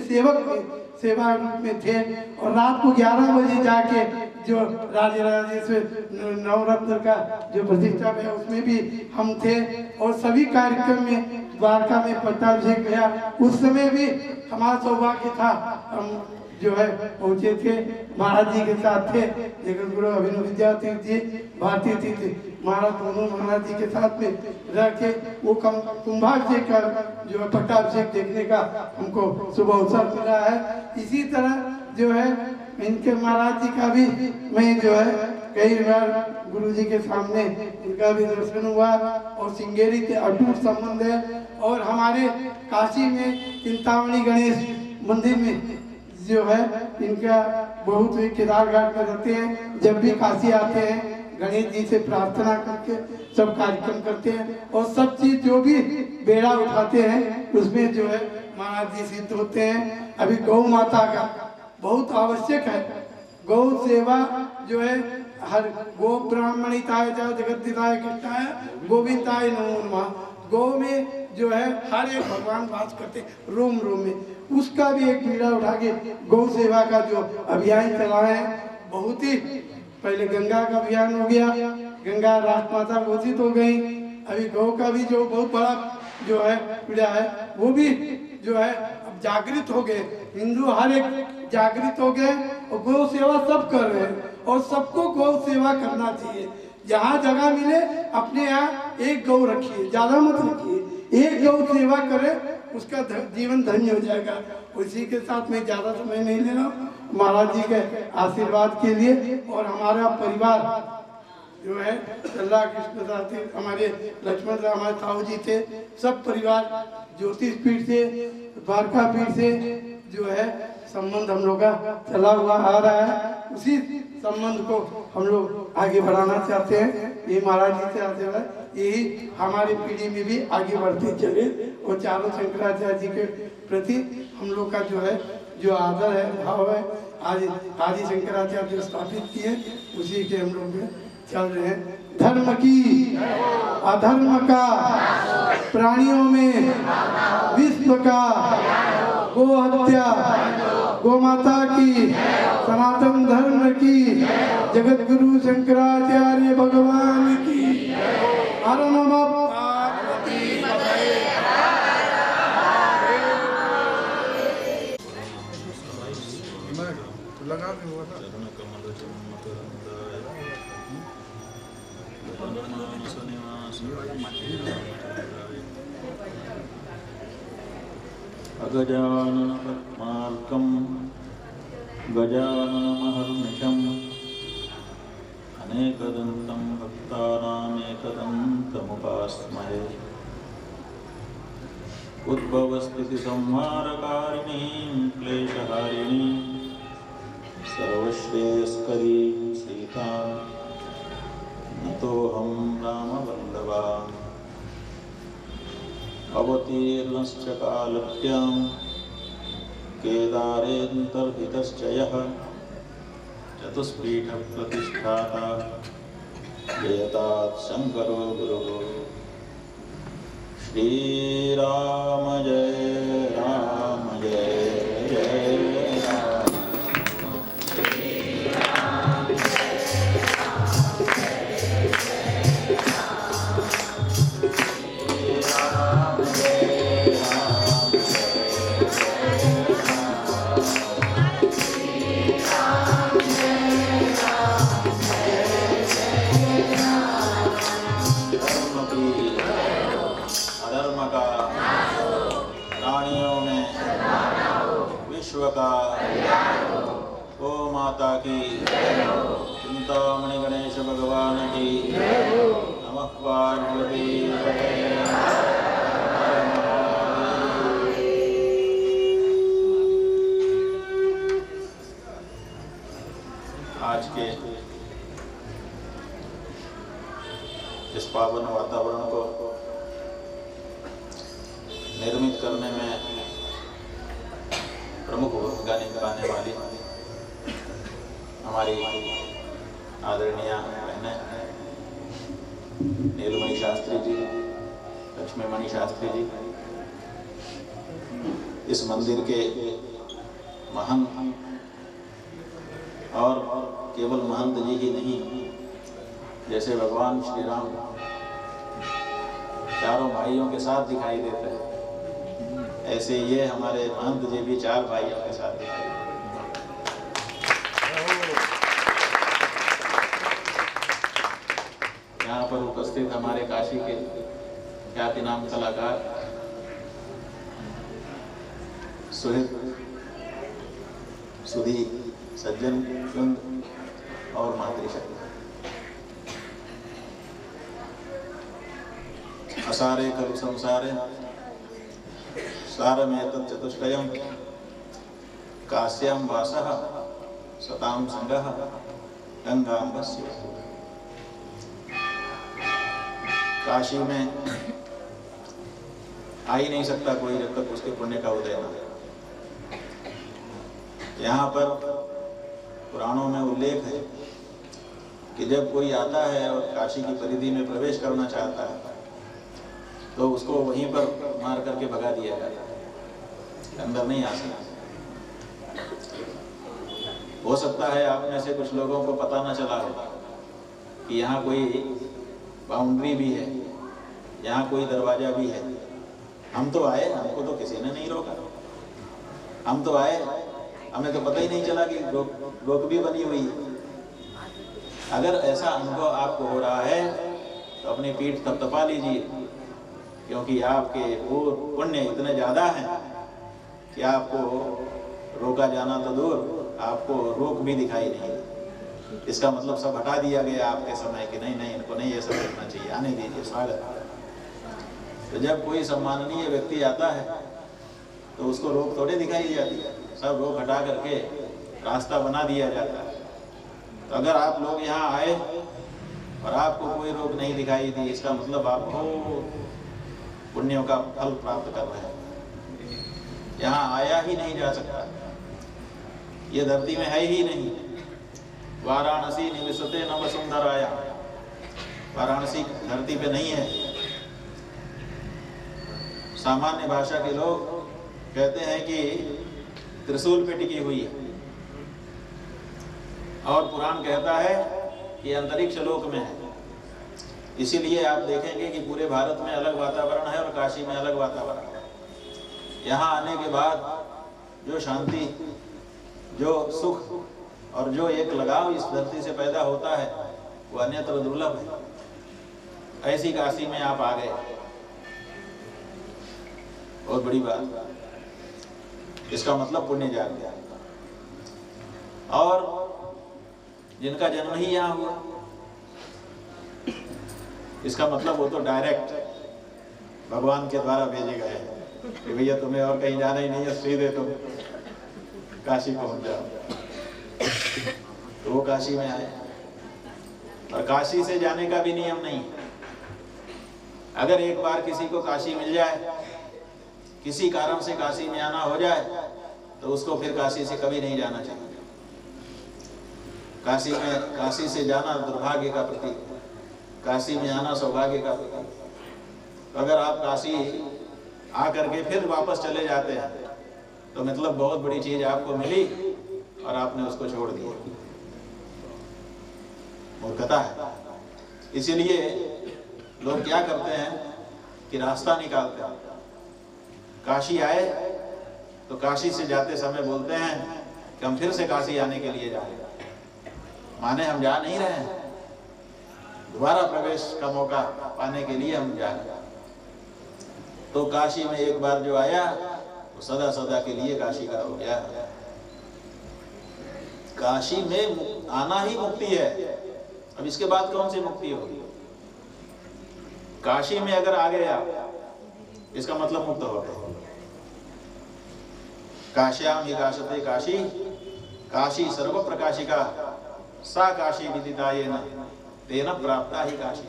सेवा में थे। और रात को 11 बजे जाके जो राजराजेश्वर नवरत्न का जो प्रतिष्ठा है उसमें भी हम थे। और सभी कार्यक्रम में द्वारका में पट्टाभिषेक भया, उस समय भी हमारा सौभाग्य था, हम जो है पहुंचे थे, महाराज जी के साथ थे। जगत गुरु अभिनव विद्यातीर्थ जी, भारती तीर्थ महाराज दोनों महाराज जी के साथ में रह के वो कुंभाभिषेक का जो है पट्टाभिषेक देखने का हमको शुभ अवसर मिला है। इसी तरह जो है इनके महाराज जी का भी मैं जो है कई बार गुरु जी के सामने इनका भी दर्शन हुआ। और श्रृंगेरी के अटूट संबंध है। और हमारे काशी में चिंतामणि गणेश मंदिर में जो है इनका बहुत ही केदार घाट में रहते हैं। जब भी काशी आते हैं गणेश जी से प्रार्थना करके सब कार्यक्रम करते हैं। और सब चीज जो भी बेड़ा उठाते हैं उसमें जो है महाराज जी सिद्ध होते हैं। अभी गौ माता का बहुत आवश्यक है। गौ सेवा जो है हर गो ब्राह्मणिताय जगद्दिताय कृष्णाय गोविंदाय नमो नमः। गौ में जो है हर एक भगवान वास करते रोम रोम में, उसका भी एक बीड़ा उठा के गौ सेवा का जो अभियान चला है, बहुत ही पहले गंगा का अभियान हो गया, गंगा राजमाता घोषित हो गई। अभी गौ का भी जो बहुत बड़ा जो है पीड़ा है वो भी जो है अब जागृत हो गए, हिंदू हर एक जागृत हो गए और गौ सेवा सब कर रहे हैं। और सबको गौ सेवा करना चाहिए। जहाँ जगह मिले अपने यहाँ एक गौ रखिए, ज्यादा मत रखिए, एक गौ सेवा करे, उसका जीवन धन्य हो जाएगा। उसी के साथ मैं ज्यादा समय नहीं ले रहा हूँ, महाराज जी के आशीर्वाद के लिए। और हमारा परिवार जो है चल्ला कृष्ण साथी, हमारे लक्ष्मण राम हमारे ताऊ जी थे, सब परिवार ज्योतिष पीठ से, द्वारका पीठ से जो है संबंध हम लोग का चला हुआ आ रहा है। उसी संबंध को हम लोग आगे बढ़ाना चाहते हैं। ये महाराज जी से आशीर्वाद, यही हमारी पीढ़ी में भी आगे बढ़ते चले। और चारों शंकराचार्य जी के प्रति हम लोग का जो है जो आदर है, भाव है, आदि शंकराचार्य जो स्थापित किए उसी के हम लोग चल रहे हैं। धर्म की अधर्म का प्राणियों में विश्व का गो हत्या, गो माता की, सनातन धर्म की, जगत गुरु शंकराचार्य भगवान की। हर नमः पार्वती पतये। लगा भी हुआ था। अगजानन पद्मार्कं गजाननमहर्निशम् अनेकदन्तं भक्तानामेकदन्तमुपास्महे। उद्भवस्थितिसंहारकारिणीं क्लेशहारिणीं सर्वश्रेयस्करीं सीतां नतोऽहं रामवल्लभा। अवतीर्णश्च कालभ्यां केदारेऽन्तर्हितश्च यः चतुष्पीठप्रतिष्ठाता जयतात् शङ्करो गुरुः। श्रीराम जय राम जय जय राम। प्राणियों में विश्व का ओ माता की, चिंतामणि गणेश भगवान की। इस पावन वातावरण को निर्मित करने में प्रमुख भूमिका निभाने वाली हमारी आदरणीय बहनें नीलमणि शास्त्री जी, लक्ष्मीमणि शास्त्री जी, इस मंदिर के महंत और केवल महंत जी ही नहीं, जैसे भगवान श्री राम चारों भाइयों के साथ दिखाई देते हैं, ऐसे ये हमारे महंत जी भी 4 भाइयों के साथ दिखाई देते हैं। यहाँ पर उपस्थित हमारे काशी के ख्यातिनाम कलाकार सुहित, सुधी, सज्जन, चुंद और मातृशक्ति। असारे खलु संसारे सारमेतत् चतुष्टयम् काश्यां वासः सतां संगः गंगाम्बस्य। काशी में आ ही नहीं सकता कोई जब तक उसके पुण्य का उदय न हो। यहाँ पर पुराणों में उल्लेख है कि जब कोई आता है और काशी की परिधि में प्रवेश करना चाहता है तो उसको वहीं पर मार करके भगा दिया जाता है, अंदर नहीं आ सकता। हो सकता है आप में से कुछ लोगों को पता न चला होगा कि यहाँ कोई बाउंड्री भी है, यहाँ कोई दरवाजा भी है। हम तो आए, हमको तो किसी ने नहीं रोका। हम तो आए, हमें तो पता ही नहीं चला कि रोक भी बनी हुई है। अगर ऐसा अनुभव आपको हो रहा है तो अपनी पीठ थपथपा लीजिए, क्योंकि आपके पूर्व पुण्य इतने ज़्यादा हैं कि आपको रोका जाना तो दूर, आपको रोक भी दिखाई नहीं। इसका मतलब सब हटा दिया गया आपके समय कि नहीं नहीं, इनको नहीं ये सब करना चाहिए, आने दीजिए, स्वागत। तो जब कोई सम्माननीय व्यक्ति आता है तो उसको रोक थोड़े दिखाई जाती है, सब रोक हटा करके रास्ता बना दिया जाता है। तो अगर आप लोग यहाँ आए और आपको कोई रोक नहीं दिखाई दी, इसका मतलब आप बहुत पुण्यों का फल प्राप्त कर रहे हैं। यहाँ आया ही नहीं जा सकता, ये धरती में है ही नहीं। वाराणसी निवसते न वसुंधराया, वाराणसी धरती पे नहीं है। सामान्य भाषा के लोग कहते हैं कि त्रिशूल पे टिकी हुई है, और पुराण कहता है कि अंतरिक्ष लोक में है। इसीलिए आप देखेंगे कि पूरे भारत में अलग वातावरण है और काशी में अलग वातावरण है। यहाँ आने के बाद जो शांति, जो सुख और जो एक लगाव इस धरती से पैदा होता है वो अन्यत्र दुर्लभ है। ऐसी काशी में आप आ गए, बहुत बड़ी बात। इसका मतलब पुण्य जाग गया। और जिनका जन्म ही यहाँ हुआ, इसका मतलब वो तो डायरेक्ट भगवान के द्वारा भेजे गए कि भैया तुम्हें और कहीं जाना ही नहीं है, सीधे तुम काशी पहुंच जाओ। तो वो काशी में आए, और काशी से जाने का भी नियम नहीं। अगर एक बार किसी को काशी मिल जाए, किसी कारण से काशी में आना हो जाए, तो उसको फिर काशी से कभी नहीं जाना चाहिए। काशी से जाना दुर्भाग्य का प्रतीक, काशी में आना सौभाग्य का प्रतीक। अगर आप काशी आकर के फिर वापस चले जाते हैं तो मतलब बहुत बड़ी चीज आपको मिली और आपने उसको छोड़ दिया, मूर्खता है। इसीलिए लोग क्या करते हैं कि रास्ता निकालते हैं। काशी आए तो काशी से जाते समय बोलते हैं कि हम फिर से काशी आने के लिए जा रहे हैं, माने हम जा नहीं रहे हैं, दोबारा प्रवेश का मौका पाने के लिए हम जा रहे हैं। तो काशी में एक बार जो आया वो सदा सदा के लिए काशी का हो गया। काशी में आना ही मुक्ति है। अब इसके बाद कौन सी मुक्ति होगी? काशी में अगर आ गया इसका मतलब मुक्त हो गए। काश्याम ही काशते काशी, काशी सर्व प्रकाशिका, सा काशी विदिता येन तेन प्राप्ता ही काशी।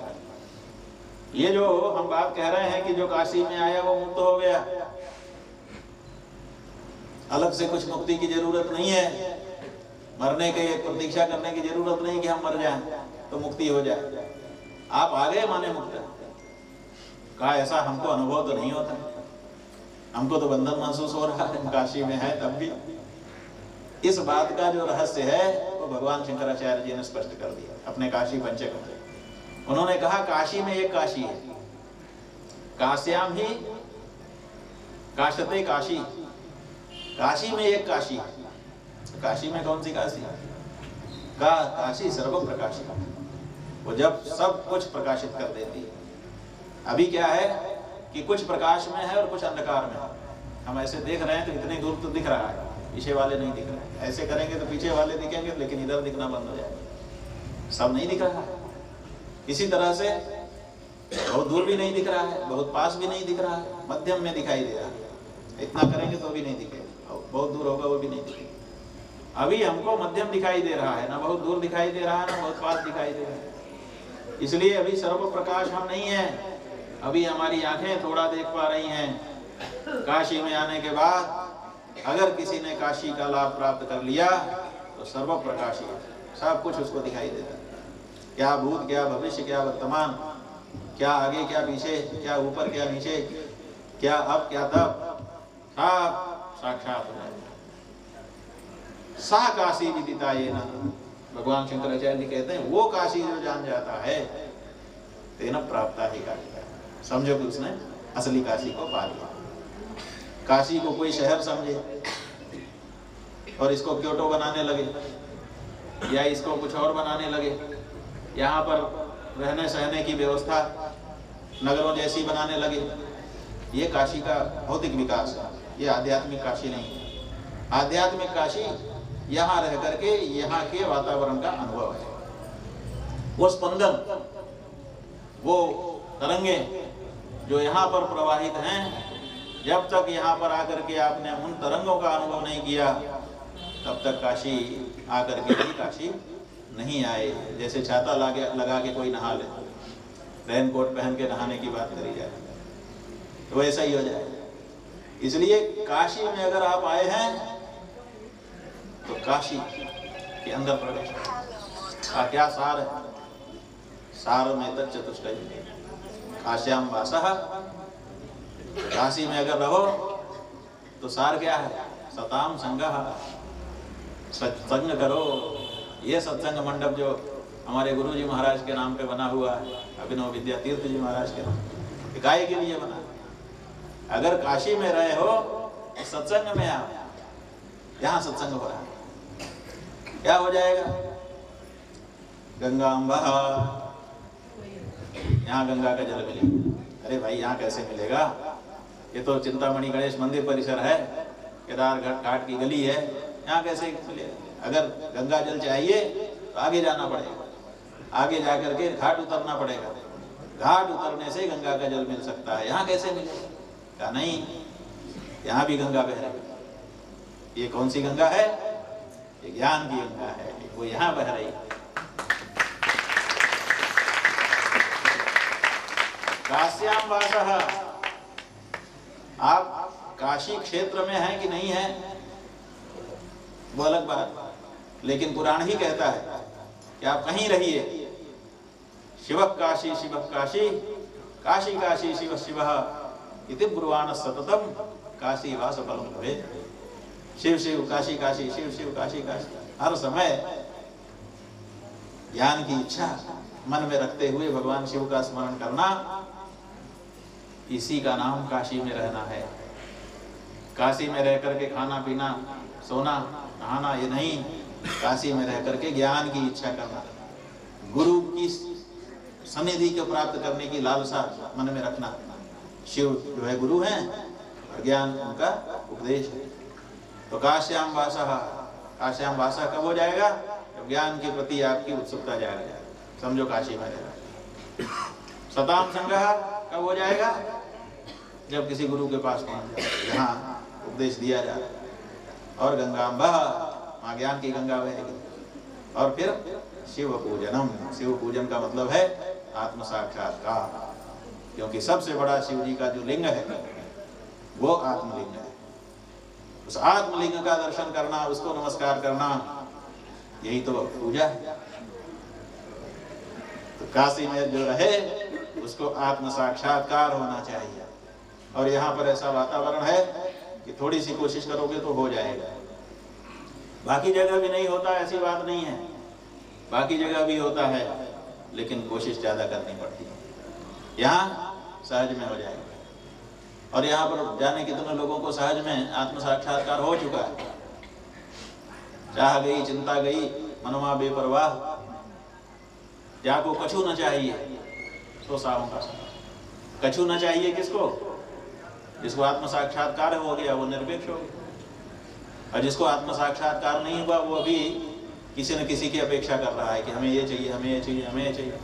ये जो हम बात कह रहे हैं कि जो काशी में आया वो मुक्त हो गया, अलग से कुछ मुक्ति की जरूरत नहीं है, मरने के प्रतीक्षा करने की जरूरत नहीं कि हम मर जाएं तो मुक्ति हो जाए। आप आ गए माने मुक्त। कहा ऐसा हमको अनुभव तो नहीं होता, हमको तो बंधन महसूस हो रहा है, काशी में है तब भी। इस बात का जो रहस्य है वो भगवान शंकराचार्य जी ने स्पष्ट कर दिया अपने काशी पंचक में। उन्होंने कहा काशी में एक काशी है, काश्याम ही काशते काशी, काशी में एक काशी। काशी में कौन सी काशी? काशी सर्व प्रकाशी, वो जब सब कुछ प्रकाशित कर देती है। अभी क्या है कि कुछ प्रकाश में है और कुछ अंधकार में है। हम ऐसे देख रहे हैं तो इतनी दूर तो दिख रहा है, पीछे वाले नहीं दिख रहे। ऐसे करेंगे तो पीछे वाले दिखेंगे लेकिन इधर दिखना बंद हो जाएगा, सब नहीं दिख रहा है। इसी तरह से बहुत दूर भी नहीं दिख रहा है, बहुत पास भी नहीं दिख रहा है, मध्यम में दिखाई दे रहा है। इतना करेंगे तो भी नहीं दिखेगा, बहुत दूर होगा वो भी नहीं दिखेगा। अभी हमको मध्यम दिखाई दे रहा है, ना बहुत दूर दिखाई दे रहा है, ना बहुत पास दिखाई दे रहा है। इसलिए अभी सर्व प्रकाश हम नहीं है। अभी हमारी आंखें थोड़ा देख पा रही हैं। काशी में आने के बाद अगर किसी ने काशी का लाभ प्राप्त कर लिया तो सर्व प्रकाशी, सब कुछ उसको दिखाई देता है। क्या भूत, क्या भविष्य, क्या वर्तमान, क्या आगे, क्या पीछे, क्या ऊपर, क्या नीचे, क्या अब, क्या तब, सब साक्षात हो जाए। सा काशी विदिता ये ना, भगवान शंकराचार्य जी कहते हैं वो काशी जो जान जाता है तेना प्राप्त ही काशी। समझो कि उसने असली काशी को पा लिया। काशी को कोई शहर समझे और इसको क्योटो बनाने लगे या इसको कुछ और बनाने लगे, यहाँ पर रहने सहने की व्यवस्था नगरों जैसी बनाने लगे, ये काशी का भौतिक विकास है, ये आध्यात्मिक काशी नहीं है। आध्यात्मिक काशी यहाँ रह करके यहाँ के वातावरण का अनुभव है। वो स्पंदन, वो तरंगे जो यहाँ पर प्रवाहित हैं, जब तक यहाँ पर आकर के आपने उन तरंगों का अनुभव नहीं किया तब तक काशी आकर के भी काशी नहीं आए। जैसे छाता लगा के कोई नहा ले, रेनकोट पहन के नहाने की बात करी जाए तो ऐसा ही हो जाए। इसलिए काशी में अगर आप आए हैं तो काशी के अंदर प्रवेश का क्या सार है? सार में तत् चतुष्टय काश्याम वासः। काशी में अगर रहो तो सार क्या है? सताम संगः, सत्संग करो। ये सत्संग मंडप जो हमारे गुरु जी महाराज के नाम पे बना हुआ है, अभिनव विद्या तीर्थ जी महाराज के नाम, इकाई के लिए बना। अगर काशी में रहे हो तो सत्संग में आओ, यहाँ सत्संग हो रहा है, क्या हो जाएगा? गंगा अम्बा, यहाँ गंगा का जल मिलेगा। अरे भाई यहाँ कैसे मिलेगा? ये तो चिंतामणि गणेश मंदिर परिसर है, केदार घाट की गली है, यहाँ कैसे मिलेगा? अगर गंगा जल चाहिए तो आगे जाना पड़ेगा, आगे जाकर के घाट उतरना पड़ेगा, घाट उतरने से गंगा का जल मिल सकता है। यहाँ कैसे मिलेगा? क्या नहीं, यहाँ भी गंगा बह रही है। ये कौन सी गंगा है? ये ज्ञान की गंगा है, वो यहाँ बह रही है। काश्याम वासः, आप काशी क्षेत्र में हैं कि नहीं है वो अलग बात, लेकिन पुराण ही कहता है कि आप कहीं रहिए। शिवः काशी शिवः काशी, काशी काशी शिवः शिवः इति ब्रुवाण सततम काशी वास फलम भवेत्। शिव शिव काशी काशी, शिव शिव काशी काशी, हर समय ज्ञान की इच्छा मन में रखते हुए भगवान शिव का स्मरण करना, इसी का नाम काशी में रहना है। काशी में रह करके खाना पीना सोना नहाना ये नहीं, काशी में रह करके ज्ञान की इच्छा करना, गुरु की सनिधि को प्राप्त करने की लालसा मन में रखना। शिव जो है गुरु हैं और ज्ञान उनका उपदेश है। तो काश्याम वासः, काश्याम वासः कब हो जाएगा? जब ज्ञान के प्रति आपकी उत्सुकता जाएगा, समझो काशी में रहेगा। सताम संगः कब हो जाएगा? जब किसी गुरु के पास पहुंच जाए, जहाँ उपदेश दिया जाए। और गंगाम्बा, वहाँ ज्ञान की गंगा बहेगी। और फिर शिव पूजनम, शिव पूजन का मतलब है आत्म साक्षात्कार। क्योंकि सबसे बड़ा शिव जी का जो लिंग है वो आत्मलिंग है। उस आत्मलिंग का दर्शन करना, उसको नमस्कार करना, यही तो पूजा है। तो काशी में जो रहे उसको आत्म साक्षात्कार होना चाहिए, और यहाँ पर ऐसा वातावरण है कि थोड़ी सी कोशिश करोगे तो हो जाएगा। बाकी जगह भी नहीं होता, ऐसी बात नहीं है, बाकी जगह भी होता है, लेकिन कोशिश ज्यादा करनी पड़ती है। यहाँ सहज में हो जाएगा। और यहाँ पर जाने कितने लोगों को सहज में आत्म साक्षात्कार हो चुका है। चाह गई, चिंता गई, मनवा बेपरवाह, जाको कछु न चाहिए तो सावों का कछु न चाहिए किसको? जिसको आत्म साक्षात्कार हो गया वो निरपेक्ष हो गया, और जिसको आत्म साक्षात्कार नहीं हुआ वो अभी किसी न किसी की अपेक्षा कर रहा है कि हमें ये चाहिए, हमें ये चाहिए, हमें ये चाहिए।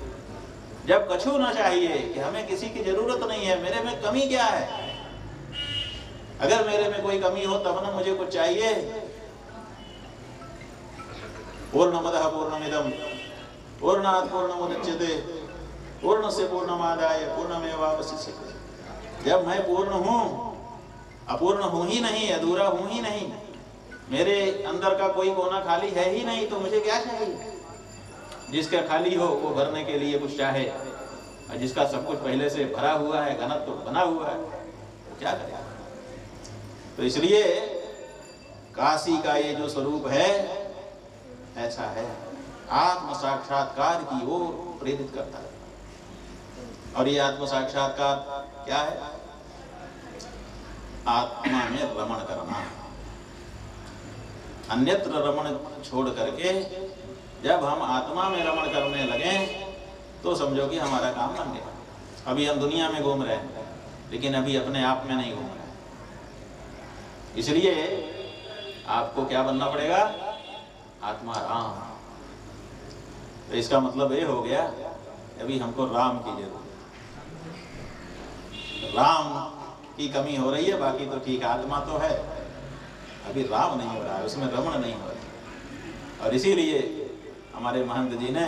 जब कछु न चाहिए कि हमें किसी की जरूरत नहीं है, मेरे में कमी क्या है, अगर मेरे में कोई कमी हो तब ना मुझे कुछ चाहिए। पूर्णमदः पूर्णमिदं पूर्णात् पूर्णमुदच्यते पूर्णस्य पूर्णमादाय पूर्णमेवावशिष्यते। जब मैं पूर्ण हूँ, अपूर्ण हूँ ही नहीं, अधूरा हूँ ही नहीं, मेरे अंदर का कोई कोना खाली है ही नहीं, तो मुझे क्या चाहिए? जिसका खाली हो वो भरने के लिए कुछ चाहे, और जिसका सब कुछ पहले से भरा हुआ है, घनत्व तो बना हुआ है, वो क्या करेगा? तो इसलिए काशी का ये जो स्वरूप है ऐसा है, आत्म साक्षात्कार की ओर प्रेरित करता है। और ये आत्म साक्षात्कार क्या है? आत्मा में रमण करना, अन्यत्र रमण छोड़ करके जब हम आत्मा में रमण करने लगे तो समझो कि हमारा काम बन गया। अभी हम दुनिया में घूम रहे हैं, लेकिन अभी अपने आप में नहीं घूम रहे। इसलिए आपको क्या बनना पड़ेगा? आत्मा राम। तो इसका मतलब ये हो गया अभी हमको राम की जरूरत है। राम की कमी हो रही है, बाकी तो ठीक, आत्मा तो है, अभी राम नहीं हो रहा है, उसमें रमण नहीं हो रहा है। और इसीलिए हमारे महंत जी ने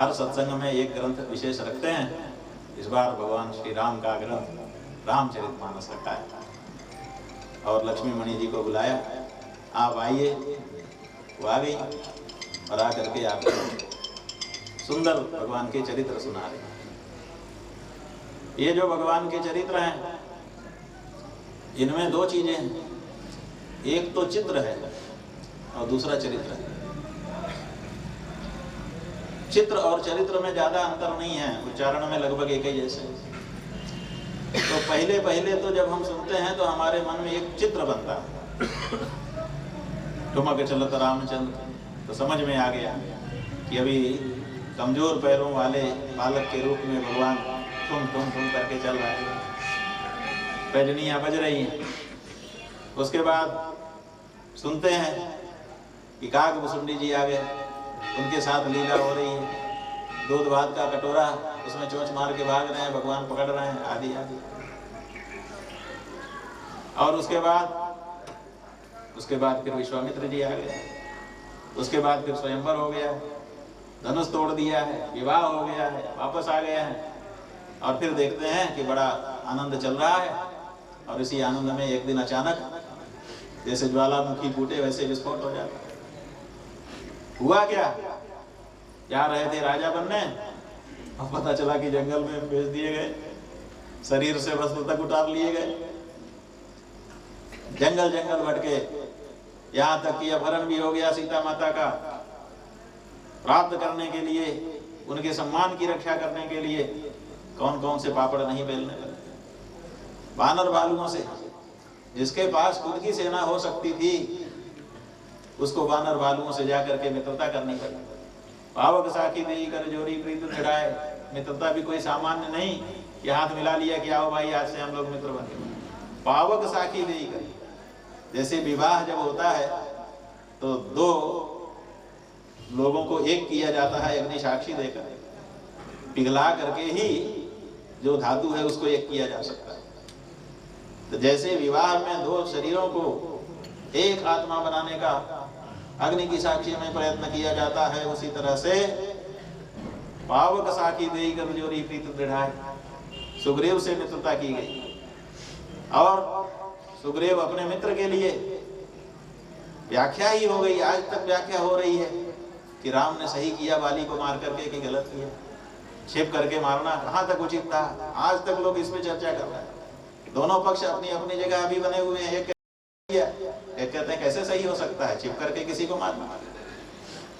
हर सत्संग में एक ग्रंथ विशेष रखते हैं। इस बार भगवान श्री राम का ग्रंथ रामचरितमानस रखा है, और लक्ष्मी मणि जी को बुलाया, आप आइए। वो आ गई और आकर के आप सुंदर भगवान के चरित्र सुना रहे। ये जो भगवान के चरित्र हैं, इनमें दो चीजें हैं, एक तो चित्र है और दूसरा चरित्र है। चित्र और चरित्र में ज्यादा अंतर नहीं है, उच्चारण में लगभग एक ही जैसे। तो पहले पहले तो जब हम सुनते हैं तो हमारे मन में एक चित्र बनता है, ठुमक चलत रामचंद्र, तो समझ में आ गया कि अभी कमजोर पैरों वाले बालक के रूप में भगवान ठुम ठुम ठुम करके चल रहा है, पैजनियां बज रही हैं। उसके बाद सुनते हैं कि काग भुसुंडी जी आ गए, उनके साथ लीला हो रही है, दूध भात का कटोरा, उसमें चोंच मार के भाग रहे हैं, भगवान पकड़ रहे हैं, आदि आदि। और उसके बाद फिर विश्वामित्र जी आ गए, उसके बाद फिर स्वयंवर हो गया, धनुष तोड़ दिया है, विवाह हो गया है, वापस आ गए हैं। और फिर देखते हैं कि बड़ा आनंद चल रहा है, और इसी आनंद में एक दिन अचानक जैसे ज्वालामुखी फूटे वैसे विस्फोट हो जाता। हुआ क्या? जा रहे थे राजा बनने, और पता चला कि जंगल में भेज दिए गए, शरीर से वस्त्र तक उतार लिए गए, जंगल जंगल भटके, यहाँ तक कि अपहरण भी हो गया सीता माता का। प्राप्त करने के लिए, उनके सम्मान की रक्षा करने के लिए कौन कौन से पापड़ नहीं बेलने लगे। वानर भालुओं से, जिसके पास खुद की सेना हो सकती थी, उसको वानर भालुओं से जाकर के मित्रता करनी पड़ी। पावक साखी देई कर जोरी प्रीत निढ़ाए, मित्रता भी कोई सामान्य नहीं कि हाथ मिला लिया कि आओ भाई आज से हम लोग मित्र बने। पावक साखी देई कर, जैसे विवाह जब होता है तो दो लोगों को एक किया जाता है अग्नि साक्षी देकर, पिघला करके ही जो धातु है उसको एक किया जा सकता है। तो जैसे विवाह में दो शरीरों को एक आत्मा बनाने का अग्नि की साक्षी में प्रयत्न किया जाता है, उसी तरह से पावक साखी देई कर जोरी प्रीत दृढ़ाए, सुग्रीव से मित्रता की गई और सुग्रीव अपने मित्र के लिए व्याख्या ही हो गई, आज तक व्याख्या हो रही है कि राम ने सही किया बाली को मार करके कि गलत किया, छिप करके मारना कहाँ तक उचित था। आज तक लोग इस पे चर्चा कर रहे हैं। दोनों पक्ष अपनी अपनी जगह अभी बने हुए हैं। एक कहते हैं कैसे सही हो सकता है छिप करके किसी को मारना,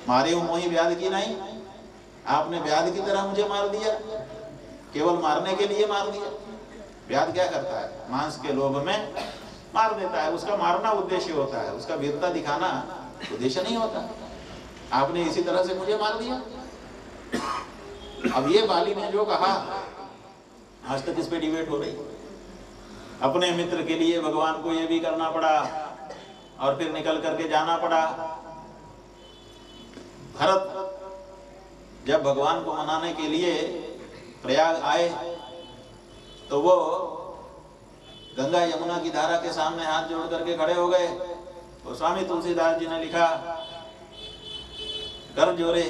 मारे हूं मोही व्याध की नहीं, आपने व्याध की तरह मुझे मार दिया, केवल मारने के लिए मार दिया। व्याध क्या करता है, मांस के लोभ में मार देता है, उसका मारना उद्देश्य होता है, उसका वीरता दिखाना उद्देश्य नहीं होता। आपने इसी तरह से मुझे मार दिया। अब ये बाली ने जो कहा, आज तक इस पे डिबेट हो रही। अपने मित्र के लिए भगवान को ये भी करना पड़ा और फिर निकल करके जाना पड़ा। भरत जब भगवान को मनाने के लिए प्रयाग आए तो वो गंगा यमुना की धारा के सामने हाथ जोड़ करके खड़े हो गए। तो स्वामी तुलसीदास जी ने लिखा, कर जोरे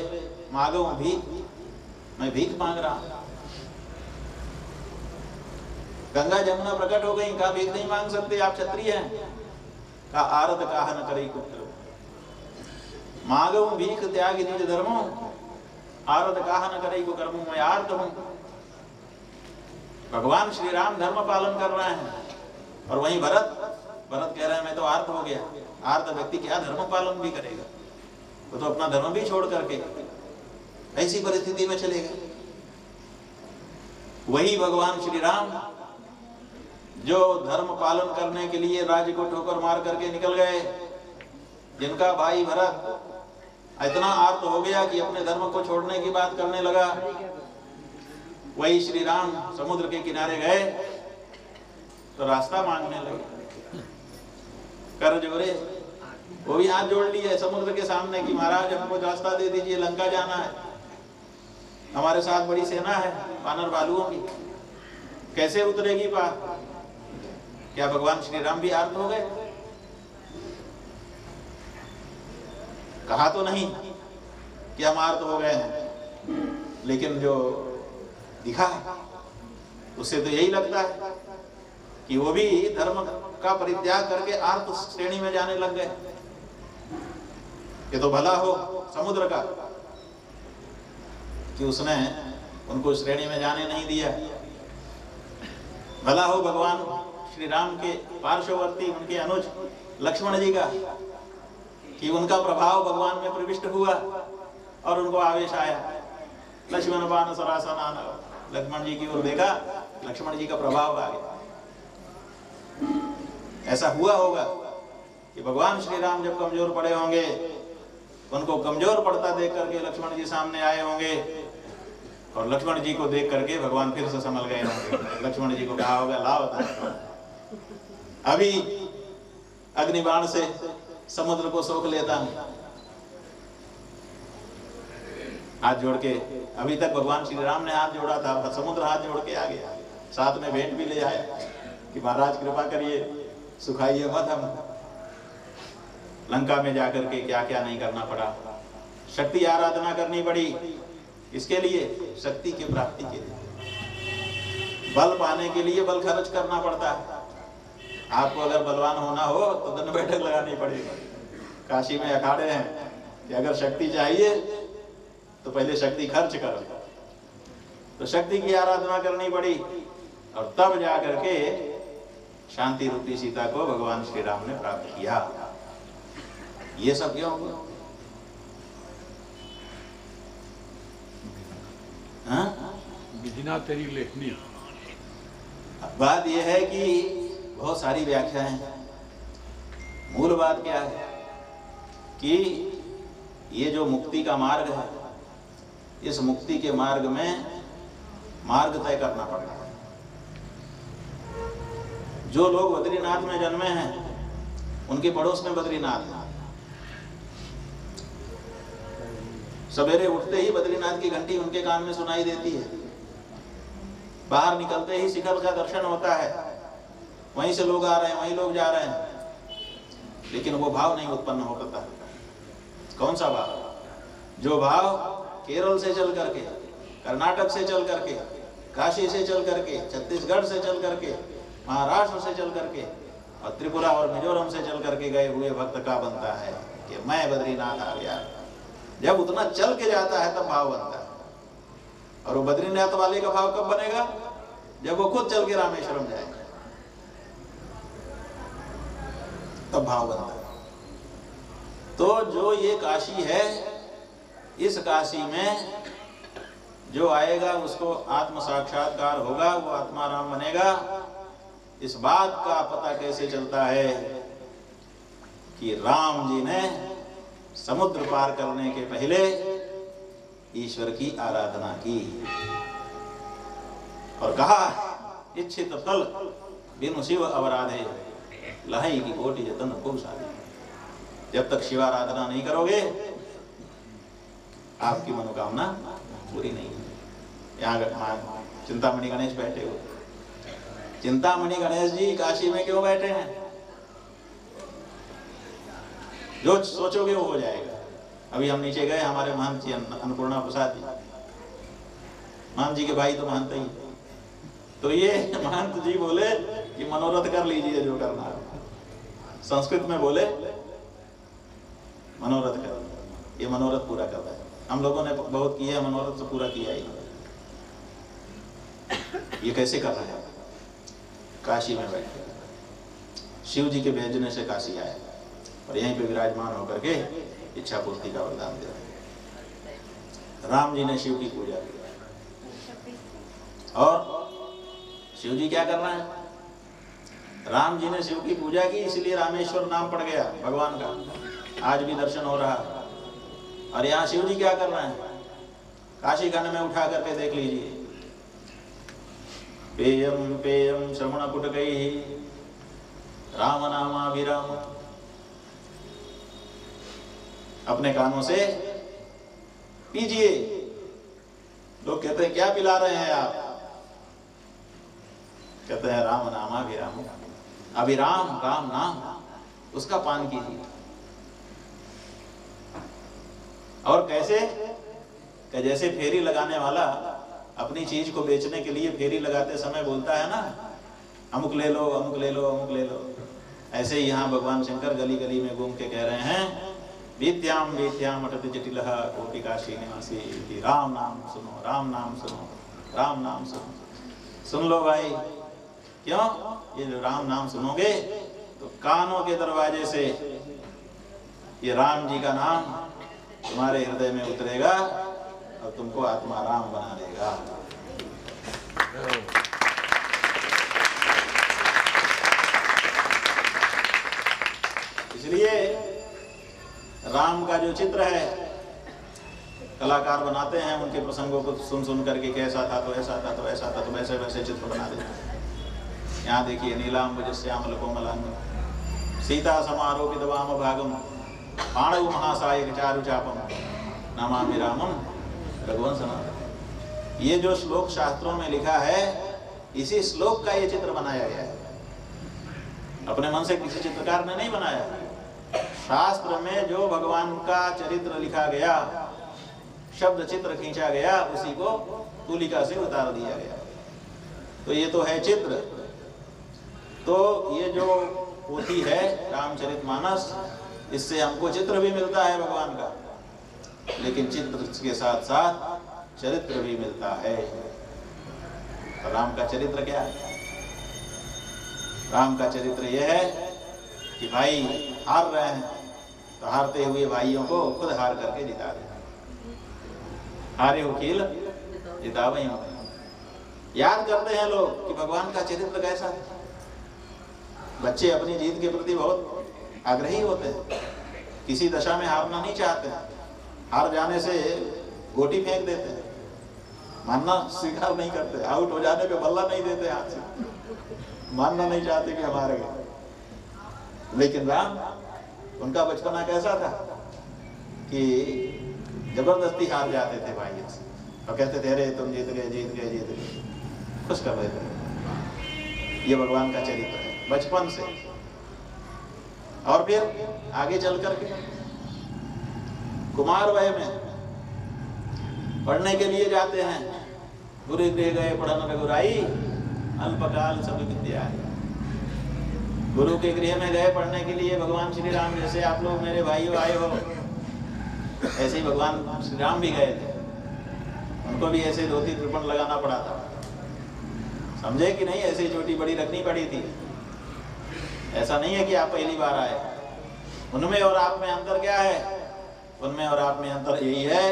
मांगो भीख, मैं भीख मांग रहा। गंगा यमुना प्रकट हो गई, कहा भीख नहीं मांग सकते, आप क्षत्रिय हैं। कहा आरत काह न करे कुत्र, मांगो भीख त्याग निज धर्मो, आरत काह न करे को कर्मो, मैं आर्त हूं। भगवान श्री राम धर्म पालन कर रहे हैं और वहीं भरत कह रहे हैं मैं तो आर्त हो गया। आर्त व्यक्ति क्या धर्म पालन भी करेगा, वो तो अपना धर्म भी छोड़ करके ऐसी परिस्थिति में चले गए। वही भगवान श्री राम जो धर्म पालन करने के लिए राज्य को ठोकर मार करके निकल गए, जिनका भाई भरत इतना आर्त हो गया कि अपने धर्म को छोड़ने की बात करने लगा, वही श्री राम समुद्र के किनारे गए तो रास्ता मांगने लगे। कर जोरे, वो भी हाथ जोड़ लिए समुद्र के सामने कि महाराज हमको रास्ता दे दीजिए, लंका जाना है, हमारे साथ बड़ी सेना है वानर भालुओं की, कैसे उतरेगी पार। क्या भगवान श्री राम भी आर्त हो गए? कहा तो नहीं कि हम आर्त हो गए हैं, लेकिन जो दिखा उससे तो यही लगता है कि वो भी धर्म का परित्याग करके आर्त श्रेणी में जाने लग गए। ये तो भला हो समुद्र का कि उसने उनको श्रेणी में जाने नहीं दिया। भला हो भगवान श्री राम के पार्श्ववर्ती उनके अनुज लक्ष्मण जी का कि उनका प्रभाव भगवान में प्रविष्ट हुआ और उनको आवेश आया। लक्ष्मण बाण सरासना, लक्ष्मण जी की ओर देखा, लक्ष्मण जी का प्रभाव आ गया। ऐसा हुआ होगा कि भगवान श्री राम जब कमजोर पड़े होंगे, उनको कमजोर पड़ता देख करके लक्ष्मण जी सामने आए होंगे और लक्ष्मण जी को देख करके भगवान फिर से संभल गए होंगे। लक्ष्मण जी को कहा होगा लाओ अभी अग्निबाण से समुद्र को सोख लेता हूं। हाथ जोड़ के, अभी तक भगवान श्री राम ने हाथ जोड़ा था, समुद्र हाथ जोड़ के आ गया, साथ में भेंट भी ले आया कि महाराज कृपा करिए, सुखाइए मत, हम लंका में जाकर के क्या क्या नहीं करना पड़ा। शक्ति आराधना करनी पड़ी, इसके लिए शक्ति की प्राप्ति के लिए, बल पाने के लिए बल खर्च करना पड़ता है। आपको अगर बलवान होना हो तो दंड बैठक लगानी पड़ेगी। काशी में अखाड़े हैं कि अगर शक्ति चाहिए तो पहले शक्ति खर्च करो, तो शक्ति की आराधना करनी पड़ी और तब जा करके शांति रूपी सीता को भगवान श्री राम ने प्राप्त किया। ये सब क्यों हुआ? बिना तेरी लेखनी। बात यह है कि बहुत सारी व्याख्या है। मूल बात क्या है कि ये जो मुक्ति का मार्ग है, इस मुक्ति के मार्ग में मार्ग तय करना पड़ता है। जो लोग बद्रीनाथ में जन्मे हैं उनके पड़ोस में बद्रीनाथ है। सवेरे उठते ही बद्रीनाथ की घंटी उनके कान में सुनाई देती है, बाहर निकलते ही शिखर का दर्शन होता है, वहीं से लोग आ रहे हैं, वहीं लोग जा रहे हैं, लेकिन वो भाव नहीं उत्पन्न हो पाता। कौन सा भाव? जो भाव केरल से चल करके, कर्नाटक से चल करके काशी से चल करके, छत्तीसगढ़ से चल करके, महाराष्ट्र से चल करके और त्रिपुरा और मिजोरम से चल करके गए हुए भक्त का बनता है कि मैं बद्रीनाथ आ गया। जब उतना चल के जाता है तब भाव बनता है। और वो बद्रीनाथ वाले का भाव कब बनेगा? जब वो खुद चल के रामेश्वरम जाएगा, तब भाव बनता है। तो जो ये काशी है, इस काशी में जो आएगा उसको आत्म साक्षात्कार होगा, वो आत्माराम बनेगा। इस बात का पता कैसे चलता है कि राम जी ने समुद्र पार करने के पहले ईश्वर की आराधना की और कहा इच्छित फल बिनु शिव अवराधे लहई की कोटि जतन को साधे। जब तक शिव आराधना नहीं करोगे आपकी मनोकामना पूरी नहीं है। यहाँ चिंतामणि गणेश बैठे हुए, चिंतामणि गणेश जी काशी में क्यों बैठे हैं? जो सोचोगे वो हो जाएगा। अभी हम नीचे गए, हमारे महंत जी अन्नपूर्णा प्रसाद जी, महंत जी के भाई तो महंत ही, तो ये महंत जी बोले कि मनोरथ कर लीजिए जो करना है। संस्कृत में बोले मनोरथ कर, ये मनोरथ पूरा कर रहा है। हम लोगों ने बहुत किया है, मनोरथ तो पूरा किया ही। ये कैसे कर रहा है? काशी में बैठे शिव जी के भेजने से काशी आए और यहीं पे विराजमान होकर के इच्छा पूर्ति का वरदान दे रहे। राम जी ने शिव की पूजा की और शिव जी क्या कर रहे हैं? राम जी ने शिव की पूजा की, इसलिए रामेश्वर नाम पड़ गया भगवान का। आज भी दर्शन हो रहा है। और यहाँ शिव जी क्या कर रहे हैं? काशी खंड में उठा करके देख लीजिए, पेयम पेयम श्रवण पुटकैहि राम नामाभिराम। अपने कानों से पीजिए। लोग कहते हैं क्या पिला रहे हैं आप? कहते हैं राम नामाभिराम। अभिराम राम नाम, उसका पान कीजिए। और कैसे? कि जैसे फेरी लगाने वाला अपनी चीज को बेचने के लिए फेरी लगाते समय बोलता है ना, अमुक ले लो, अमुक ले लो, अमुक ले लो। ऐसे ही यहाँ भगवान शंकर गली गली में घूम के कह रहे हैं, विद्याम विद्याम अटति जटिलः कोटि काशी निवासी। राम नाम सुनो, राम नाम सुनो, राम नाम सुनो। सुन लो भाई, क्यों? ये जो राम नाम सुनोगे तो कानों के दरवाजे से ये राम जी का नाम तुम्हारे हृदय में उतरेगा और तुमको आत्माराम बना देगा। इसलिए राम का जो चित्र है, कलाकार बनाते हैं उनके प्रसंगों को सुन सुन करके, कैसा था तो ऐसा था, तो ऐसा था तो वैसे वैसे चित्र बना देते हैं। यहाँ देखिए, नीलांबुज श्यामल कोमलांग सीता समारोपित वाम भागम पाणव महासायक चारु चापम नमामि रामम रघुवंश। ये जो श्लोक शास्त्रों में लिखा है, इसी श्लोक का ये चित्र बनाया गया है। अपने मन से किसी चित्रकार ने नहीं बनाया। शास्त्र में जो भगवान का चरित्र लिखा गया, शब्द चित्र खींचा गया, उसी को तूलिका से उतार दिया गया। तो ये तो है चित्र। तो ये जो पोथी है रामचरितमानस, इससे हमको चित्र भी मिलता है भगवान का, लेकिन चित्र के साथ साथ चरित्र भी मिलता है। तो राम का चरित्र क्या है? राम का चरित्र यह है कि भाई हार रहे हैं तो हारते हुए भाइयों को खुद हार करके जिता दे। हारे हो खेल जितावे। याद करते हैं लोग कि भगवान का चरित्र कैसा है। बच्चे अपनी जीत के प्रति बहुत आग्रही होते हैं, किसी दशा में हारना नहीं चाहते हैं। हार जाने से गोटी फेंक देते हैं, मानना स्वीकार नहीं करते। आउट हो जाने पे बल्ला नहीं देते हाथ से, मानना नहीं चाहते कि हमारे गए। लेकिन राम, उनका बचपना कैसा था कि जबरदस्ती हार जाते थे भाइयों से और कहते थे अरे तुम जीत गए, जीत गए, जीत गए, खुश कर रहे थे। ये भगवान का चरित्र है बचपन से। और फिर आगे चल करके कुमार वय में पढ़ने के लिए जाते हैं, गुरु गृह गए पढ़न रघुराई, अल्पकाल सब विद्या आई। गुरु के गृह में गए पढ़ने के लिए भगवान श्री राम, जैसे आप लोग मेरे भाइयों आए हो, ऐसे ही भगवान श्री राम भी गए थे। उनको भी ऐसे धोती त्रिपण लगाना पड़ा था, समझे कि नहीं? ऐसे चोटी बड़ी रखनी पड़ी थी। ऐसा नहीं है कि आप पहली बार आए। उनमें और आप में अंतर क्या है? उनमें और आप में अंतर यही है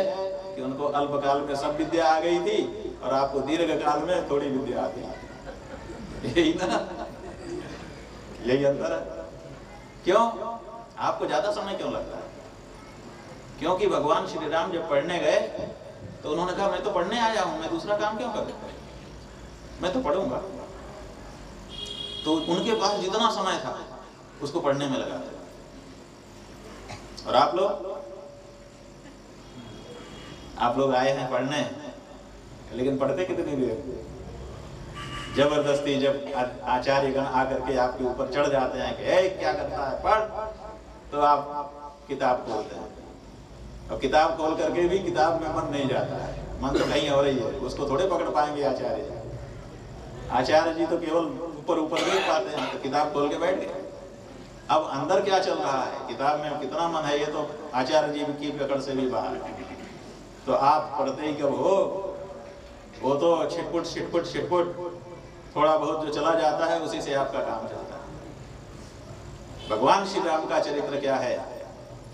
कि उनको अल्पकाल में सब विद्या आ गई थी और आपको दीर्घ काल में थोड़ी विद्या आती है। यही ना, यही अंतर है। क्यों? आपको ज्यादा समय क्यों लगता है? क्योंकि भगवान श्री राम जब पढ़ने गए तो उन्होंने कहा मैं तो पढ़ने आया हूं, मैं दूसरा काम क्यों करूं, मैं तो पढ़ूंगा। तो उनके पास जितना समय था उसको पढ़ने में लगा था। और आप लोग आए हैं पढ़ने, लेकिन पढ़ते कितनी देर? जबरदस्ती जब आचार्य गण आकर के आपके ऊपर चढ़ जाते हैं कि ए क्या करता है, पढ़, तो आप किताब खोलते हैं। और किताब खोल करके भी किताब में मन नहीं जाता है, मन तो कहीं हो रही है। उसको थोड़े पकड़ पाएंगे आचार्य जी। आचार्य जी तो केवल ऊपर ऊपर देख पाते हैं, तो किताब खोल के बैठ गए। अब अंदर क्या चल रहा है, किताब में कितना मन है, ये तो आचार्य जी की पकड़ से भी बाहर है। तो आप पढ़ते ही कब हो, वो तो छिटपुट छिटपुट छिटपुट थोड़ा बहुत जो चला जाता है उसी से आपका काम चलता है। भगवान श्री राम का चरित्र क्या है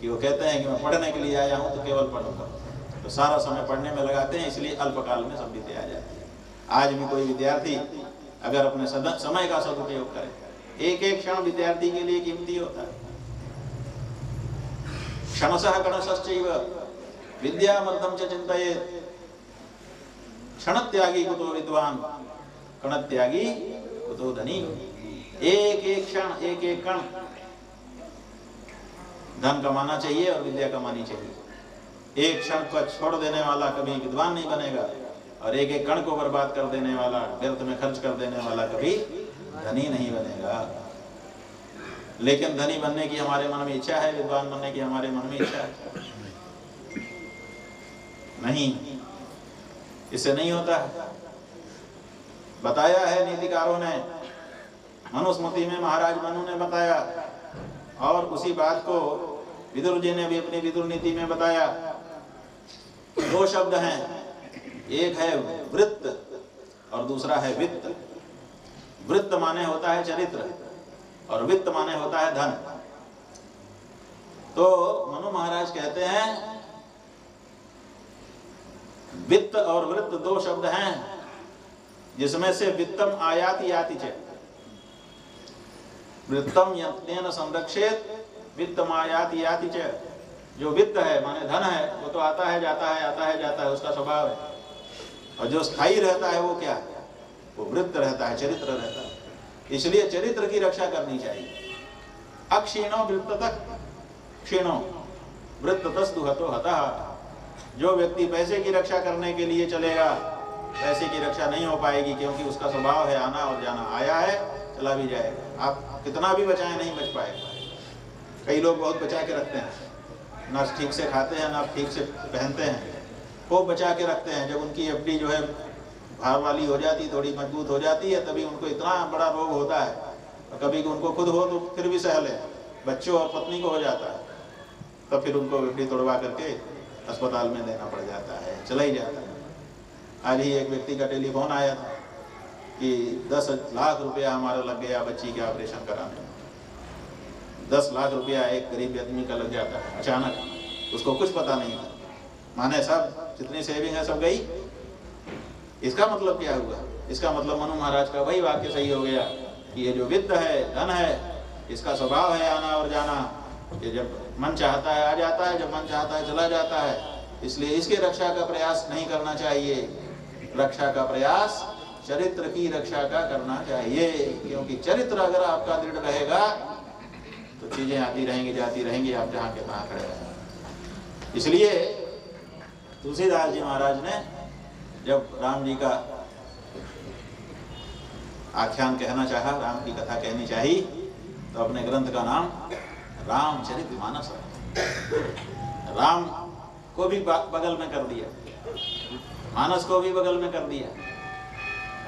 कि वो कहते हैं कि मैं पढ़ने के लिए आया हूं तो केवल पढ़ूंगा। तो सारा समय पढ़ने में लगाते हैं, इसलिए अल्पकाल में सब विद्या आ जाती है। आज भी कोई विद्यार्थी अगर अपने समय का सदुपयोग करे, एक एक क्षण विद्यार्थी के लिए कीमती होता है। क्षणशः कणशश्चैव विद्यामर्थं च चिन्तयेत्, क्षण त्यागी कुतो विद्वान, कण त्यागी कुतो धनी। एक एक क्षण, एक एक कण धन कमाना चाहिए और विद्या कमानी चाहिए। एक क्षण को छोड़ देने वाला कभी विद्वान नहीं बनेगा, और एक एक कण को बर्बाद कर देने वाला, व्यर्थ में खर्च कर देने वाला कभी धनी नहीं बनेगा। लेकिन धनी बनने की हमारे मन में इच्छा है, विद्वान बनने की हमारे मन में इच्छा है नहीं, इससे नहीं होता है। बताया है नीतिकारों ने, मनुस्मृति में महाराज मनु ने बताया, और उसी बात को विदुर जी ने भी अपनी विदुर नीति में बताया। दो शब्द हैं, एक है वृत्त और दूसरा है वित्त। वृत्त माने होता है चरित्र और वित्त माने होता है धन। तो मनु महाराज कहते हैं वित्त और वृत्त दो शब्द हैं, जिसमें से वित्तम आयाति याति च, वृत्तम यत्नेन संरक्षेत वित्तम आयाति याति च। जो वित्त है माने धन है, वो तो आता है जाता है, आता है जाता है, उसका स्वभाव है। और जो स्थायी रहता है वो क्या है? वो वृत्त रहता है, चरित्र रहता है। इसलिए चरित्र की रक्षा करनी चाहिए। अक्षीणो वृत्ततः क्षीणो वृत्ततस्तु हतो हतः। जो व्यक्ति पैसे की रक्षा करने के लिए चलेगा, पैसे की रक्षा नहीं हो पाएगी, क्योंकि उसका स्वभाव है आना और जाना। आया है चला भी जाएगा, आप कितना भी बचाएं नहीं बच पाएगा। कई लोग बहुत बचा के रखते हैं, ना ठीक से खाते हैं ना ठीक से पहनते हैं, खूब बचा के रखते हैं। जब उनकी एफडी जो है भार वाली हो जाती, थोड़ी मजबूत हो जाती है, तभी उनको इतना बड़ा रोग होता है। और कभी उनको खुद हो तो फिर भी सह ले, बच्चों और पत्नी को हो जाता है, तब फिर उनको एफडी तोड़वा करके अस्पताल में देना पड़ जाता है, चला ही जाता है। आज ही एक व्यक्ति का टेलीफोन आया था कि 10 लाख रुपया हमारा लग गया बच्ची के ऑपरेशन कराने में। 10 लाख रुपया एक गरीब आदमी का लग जाता है अचानक, उसको कुछ पता नहीं था, माने सब जितनी सेविंग है सब गई। इसका मतलब क्या हुआ? इसका मतलब मनु महाराज का वही वाक्य सही हो गया कि ये जो वित्त है, धन है, इसका स्वभाव है आना और जाना। ये जब मन चाहता है आ जाता है, जब मन चाहता है चला जाता है। इसलिए इसकी रक्षा का प्रयास नहीं करना चाहिए। रक्षा का प्रयास चरित्र की रक्षा का करना चाहिए, क्योंकि चरित्र अगर आपका दृढ़ रहेगा तो चीजें आती रहेंगी जाती रहेंगी, आप जहाँ के तहाँ खड़े रहेंगे। इसलिए तुलसीदास जी महाराज ने जब राम जी का आख्यान कहना चाहा, राम की कथा कहनी चाहिए, तो अपने ग्रंथ का नाम रामचरितमानस, राम को भी बगल में कर दिया, मानस को भी बगल में कर दिया।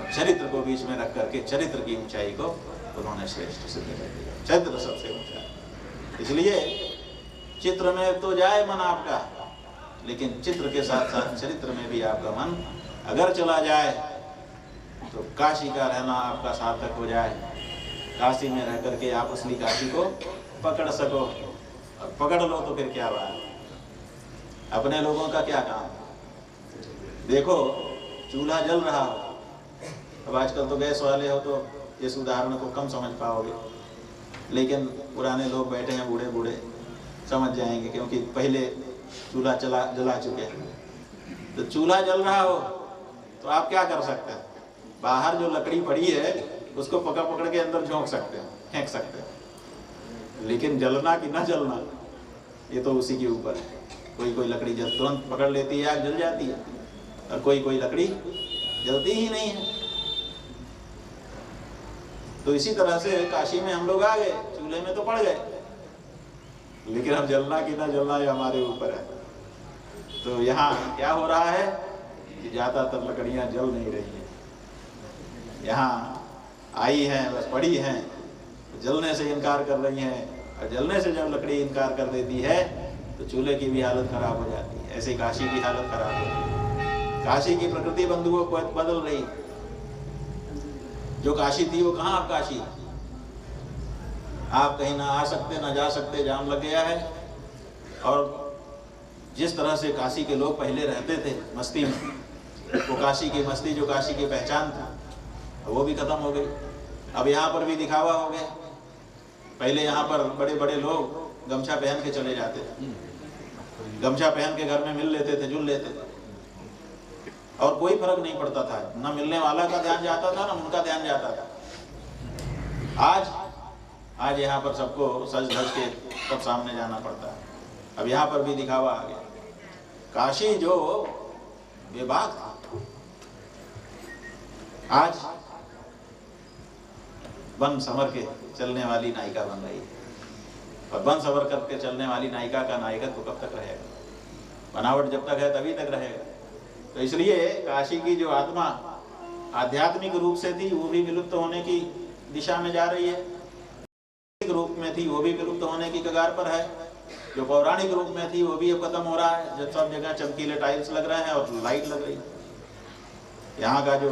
और चरित्र को बीच में रख करके चरित्र की ऊंचाई को उन्होंने श्रेष्ठ सिद्ध कर दिया। चरित्र सबसे ऊंचा, इसलिए चित्र में तो जाए मन आपका, लेकिन चित्र के साथ साथ चरित्र में भी आपका मन अगर चला जाए तो काशी का रहना आपका सार्थक हो जाए। काशी में रह करके आप असली काशी को पकड़ सको, और पकड़ लो तो फिर क्या बात, अपने लोगों का क्या काम। देखो चूल्हा जल रहा हो, अब आजकल तो गैस वाले हो तो इस उदाहरण को कम समझ पाओगे, लेकिन पुराने लोग बैठे हैं, बूढ़े बूढ़े समझ जाएंगे, क्योंकि पहले चूल्हा जला चुके हैं। तो चूल्हा जल रहा हो तो आप क्या कर सकते हैं, बाहर जो लकड़ी पड़ी है उसको पकड़ पकड़ के अंदर झोंक सकते हैं, फेंक सकते हैं, लेकिन जलना कि ना जलना ये तो उसी के ऊपर है। कोई कोई लकड़ी जल तुरंत पकड़ लेती है, आग जल जाती है, और कोई कोई लकड़ी जलती ही नहीं है। तो इसी तरह से काशी में हम लोग आ गए, चूल्हे में तो पड़ गए, लेकिन अब जलना कि ना जलना ये हमारे ऊपर है। तो यहाँ क्या हो रहा है कि ज़्यादातर लकड़ियाँ जल नहीं रही हैं, यहाँ आई हैं बस पड़ी हैं, जलने से इनकार कर रही हैं, और जलने से जब लकड़ी इनकार कर देती है तो चूल्हे की भी हालत खराब हो जाती है। ऐसे काशी की हालत खराब होती है। काशी की प्रकृति बंधुओं को बदल रही, जो काशी थी वो कहाँ अब काशी, आप कहीं ना आ सकते ना जा सकते, जाम लग गया है। और जिस तरह से काशी के लोग पहले रहते थे मस्ती में, वो काशी की मस्ती जो काशी की पहचान थी वो भी खत्म हो गई। अब यहाँ पर भी दिखावा हो गया। पहले यहाँ पर बड़े बड़े लोग गमछा पहन के चले जाते थे, गमछा पहन के घर में मिल लेते थे, जुल लेते थे, और कोई फर्क नहीं पड़ता था, ना मिलने वाला का ध्यान जाता था ना उनका ध्यान जाता था। आज यहाँ पर सबको सज धज के सब सामने जाना पड़ता है। अब यहाँ पर भी दिखावा आ गया। काशी जो बेबाक था, आज बन संवर के चलने वाली नायिका बन रही है। और बन संवर करके चलने वाली नायिका का नायकत्व कब तक रहेगा, बनावट जब तक है तभी तक रहेगा। तो इसलिए काशी की जो आत्मा आध्यात्मिक रूप से थी वो भी विलुप्त होने की दिशा में जा रही है, रूप में थी वो भी विलुप्त होने की कगार पर है, जो पौराणिक रूप में थी वो भी अब खत्म हो रहा है। जब सब जगह चमकीले टाइल्स लग रहे हैं और लाइट लग रही है, यहाँ का जो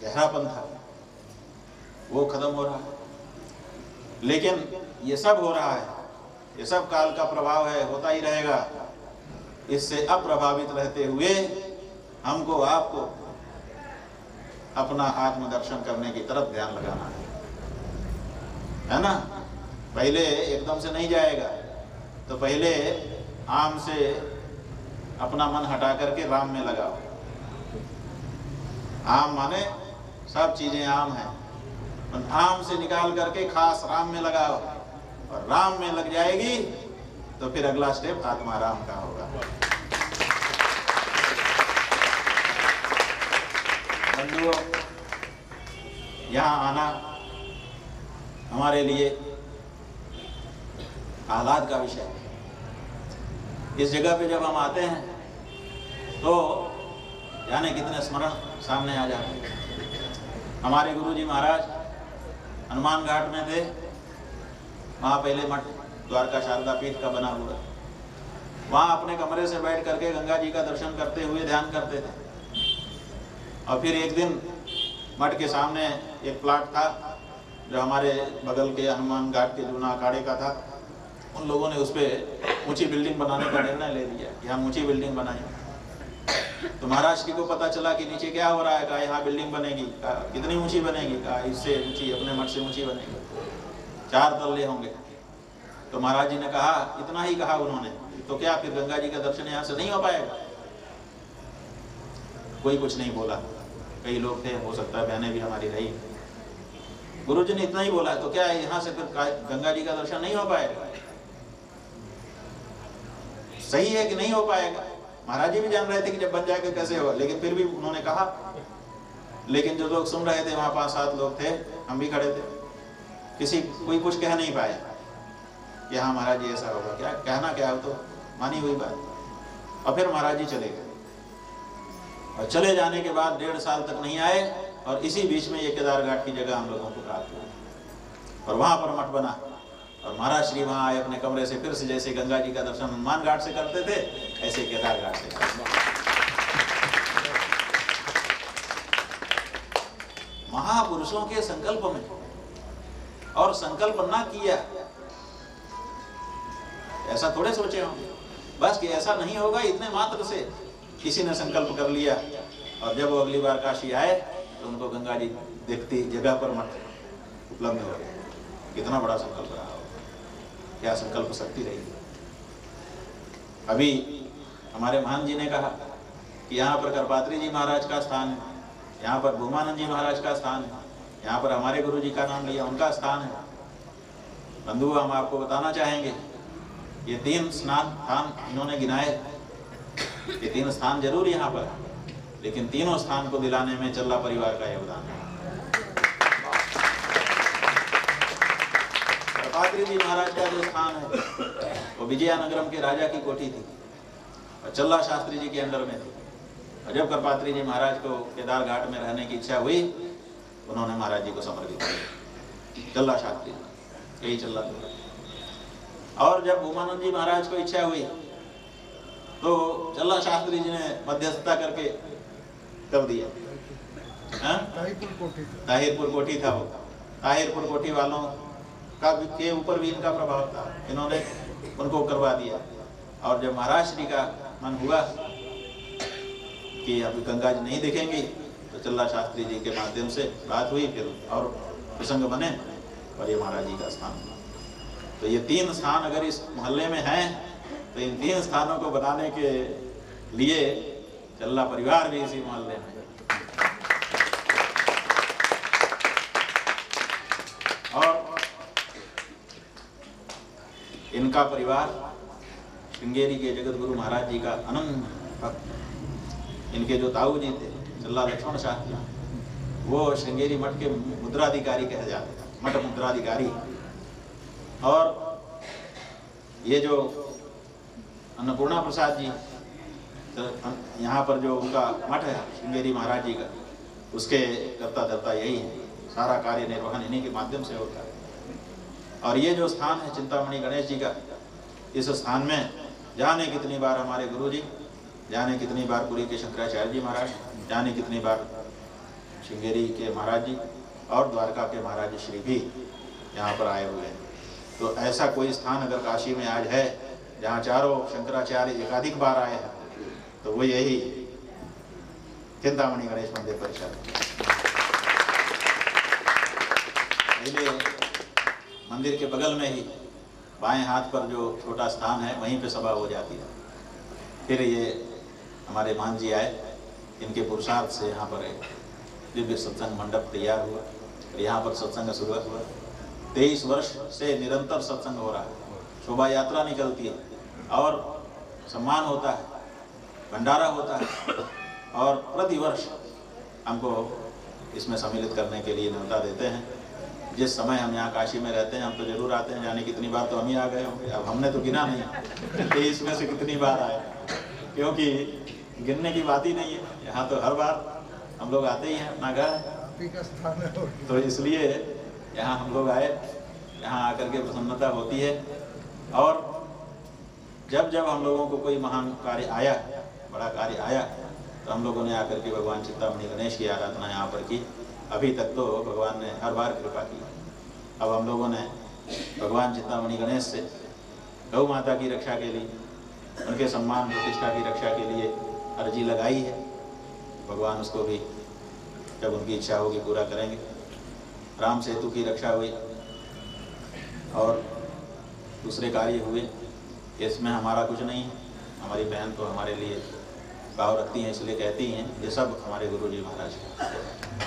गहरापन था वो खत्म हो रहा है। लेकिन ये सब हो रहा है, ये सब काल का प्रभाव है, होता ही रहेगा। इससे अप्रभावित रहते हुए हमको आपको अपना आत्मदर्शन करने की तरफ ध्यान लगाना है ना। पहले एकदम से नहीं जाएगा, तो पहले आम से अपना मन हटा करके राम में लगाओ। आम माने सब चीजें आम हैं, आम से निकाल करके खास राम में लगाओ, और राम में लग जाएगी तो फिर अगला स्टेप आत्माराम का होगा। बंधुओं, यहाँ आना हमारे लिए आह्लाद का विषय है। इस जगह पे जब हम आते हैं तो जाने कितने स्मरण सामने आ जाते हैं। हमारे गुरुजी महाराज हनुमान घाट में थे, वहाँ पहले मठ द्वारका शारदा पीठ का बना हुआ, वहाँ अपने कमरे से बैठ करके गंगा जी का दर्शन करते हुए ध्यान करते थे। और फिर एक दिन मठ के सामने एक प्लाट था जो हमारे बगल के हनुमान घाट के जूना अखाड़े का था। उन लोगों ने उस पर ऊंची बिल्डिंग बनाने का निर्णय ले लिया कि हम ऊंची बिल्डिंग बनाएंगे। तो महाराज जी को पता चला कि नीचे क्या हो रहा है, कहा यहाँ बिल्डिंग बनेगी, कहा कितनी ऊंची बनेगी, कहा इससे ऊंची, अपने मठ से ऊंची बनेगी, 4 तल्ले होंगे। तो महाराज जी ने कहा, इतना ही कहा उन्होंने, तो क्या फिर गंगा जी का दर्शन यहाँ से नहीं हो पाएगा? कोई कुछ नहीं बोला। कई लोग थे, हो सकता है बहनें भी हमारी रही। गुरुजी ने इतना ही बोला, तो क्या यहाँ से फिर गंगा जी का दर्शन नहीं हो पाएगा? सही है कि नहीं हो पाएगा। महाराज जी भी जान रहे थे कि जब बन जाएगा कैसे होगा, लेकिन फिर भी उन्होंने कहा। लेकिन जो लोग सुन रहे थे, वहाँ 5-7 लोग थे, हम भी खड़े थे, कोई कुछ कह नहीं पाया कि हाँ महाराज जी ऐसा होगा। क्या कहना, क्या हो तो मानी हुई बात। और फिर महाराज जी चले गए, और चले जाने के बाद 1.5 साल तक नहीं आए। और इसी बीच में ये केदार घाट की जगह हम लोगों को प्राप्त हुई और वहाँ पर मठ बना और महाराज श्री वहाँ आए अपने कमरे से, फिर से जैसे गंगा जी का दर्शन हनुमान घाट से करते थे ऐसे केदार घाट से करते। महापुरुषों के संकल्प में, और संकल्प ना किया ऐसा थोड़े सोचे होंगे बस कि ऐसा नहीं होगा, इतने मात्र से किसी ने संकल्प कर लिया और जब वो अगली बार काशी आए तो उनको गंगा जी देखती जगह पर मठ उपलब्ध हो गया। कितना बड़ा संकल्प रहा हो, क्या संकल्प शक्ति रही। अभी हमारे महान जी ने कहा कि यहाँ पर करपात्री जी महाराज का स्थान है, यहाँ पर भूमानंद जी महाराज का स्थान है, यहाँ पर हमारे गुरु जी का नाम लिया उनका स्थान है। बंधु हम आपको बताना चाहेंगे ये 3 स्थान इन्होंने गिनाए, ये 3 स्थान जरूर यहाँ पर, लेकिन तीनों स्थान को दिलाने में चल्ला परिवार का योगदान है। करपात्री जी महाराज का जो स्थान है वो विजयनगरम के राजा की कोठी थी और चल्ला शास्त्री जी के अंडर में थी। और जब करपात्री जी महाराज को केदार घाट में रहने की इच्छा हुई उन्होंने महाराज जी को समर्पित किया, चल्ला शास्त्री यही चल्ला। और जब भूमानंद जी महाराज को इच्छा हुई तो चल्ला शास्त्री जी ने मध्यस्थता करके कर दिया। ताहिरपुर कोठी था वो, ताहिरपुर कोठी वालों का के ऊपर भी इनका प्रभाव था, इन्होंने उनको करवा दिया। और जब महाराज श्री का मन हुआ कि अब गंगा जी नहीं दिखेंगी तो चल्ला शास्त्री जी के माध्यम से बात हुई, फिर और प्रसंग बने और ये महाराज जी का स्थान हुआ। तो ये 3 स्थान अगर इस मोहल्ले में हैं तो इन 3 स्थानों को बनाने के लिए चल्ला परिवार भी इसी मोहल्ले में। और इनका परिवार श्रृंगेरी के जगत गुरु महाराज जी का अनंत भक्त। इनके जो ताऊ जी थे चल्ला लक्ष्मण शास्त्री, वो श्रृंगेरी मठ के मुद्राधिकारी कहे जाते थे, मठ मुद्राधिकारी। और ये जो अन्नपूर्णा प्रसाद जी यहाँ पर जो उनका मठ है श्रृंगेरी महाराज जी का, उसके करता धरता यही है, सारा कार्य निर्वहन इन्हीं के माध्यम से होता है। और ये जो स्थान है चिंतामणि गणेश जी का, इस स्थान में जाने कितनी बार हमारे गुरु जी, जाने कितनी बार पुरी के शंकराचार्य जी महाराज, जाने कितनी बार श्रृंगेरी के महाराज जी और द्वारका के महाराज श्री भी यहाँ पर आए हुए हैं। तो ऐसा कोई स्थान अगर काशी में आज है जहाँ चारों शंकराचार्य एकाधिक बार आए हैं तो वो यही चिंतामणि गणेश मंदिर परिसर। पहले मंदिर के बगल में ही बाएं हाथ पर जो छोटा स्थान है वहीं पे सभा हो जाती है। फिर ये हमारे मान जी आए, इनके पुरुषार्थ से यहाँ पर एक दिव्य सत्संग मंडप तैयार हुआ और यहाँ पर सत्संग शुरुआत हुआ। 23 वर्ष से निरंतर सत्संग हो रहा है, शोभा यात्रा निकलती है और सम्मान होता है, भंडारा होता है और प्रतिवर्ष हमको इसमें सम्मिलित करने के लिए न्योता देते हैं। जिस समय हम यहाँ काशी में रहते हैं हम तो जरूर आते हैं, जाने कितनी बार तो हम ही आ गए होंगे, अब हमने तो गिना नहीं कि इसमें से कितनी बार आए, क्योंकि गिनने की बात ही नहीं है। यहाँ तो हर बार हम लोग आते ही हैं, अपना घर है, तो इसलिए यहाँ हम लोग आए, यहाँ आकर के प्रसन्नता होती है। और जब जब हम लोगों को कोई महान कार्य आया, बड़ा कार्य आया, तो हम लोगों ने आकर के भगवान चिंतामणि गणेश की आराधना यहाँ पर की। अभी तक तो भगवान ने हर बार कृपा की। अब हम लोगों ने भगवान चिंतामणि गणेश से गौ माता की रक्षा के लिए, उनके सम्मान प्रतिष्ठा की रक्षा के लिए अर्जी लगाई है। भगवान उसको भी जब उनकी इच्छा होगी पूरा करेंगे। राम सेतु की रक्षा हुई और दूसरे कार्य हुए, इसमें हमारा कुछ नहीं है। हमारी बहन तो हमारे लिए भाव रखती हैं, इसलिए कहती हैं ये सब हमारे गुरु जी महाराज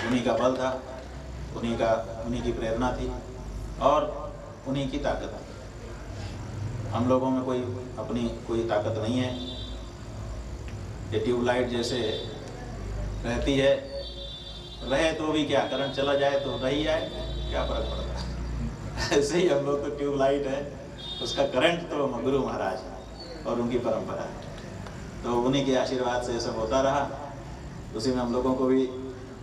उन्हीं का बल था, उन्हीं की प्रेरणा थी और उन्हीं की ताकत थी। हम लोगों में कोई ताकत नहीं है। ये ट्यूबलाइट जैसे रहती है, रहे तो भी क्या, करंट चला जाए तो रही जाए, क्या फर्क पड़ता है। ऐसे ही हम लोग तो ट्यूबलाइट है, उसका करंट तो गुरु महाराज है और उनकी परंपरा है। तो उन्हीं के आशीर्वाद से सब होता रहा, उसी में हम लोगों को भी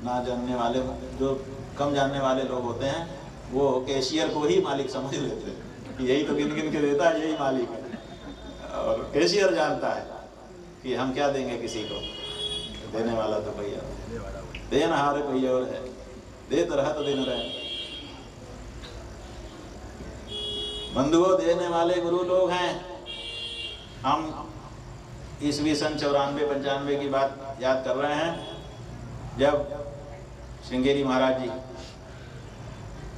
ना जानने वाले, जो कम जानने वाले लोग होते हैं, वो कैशियर को ही मालिक समझ लेते हैं कि यही तो गिन गिन के देता है, यही मालिक है। और कैशियर जानता है कि हम क्या देंगे किसी को, देने वाला तो कोई और, देनहार कोई और है, देत रहत दिन रहे। बंधुओं, देने वाले गुरु लोग हैं। हम ईस्वी सन 94-95 की बात याद कर रहे हैं, जब श्रृंगेरी महाराज जी,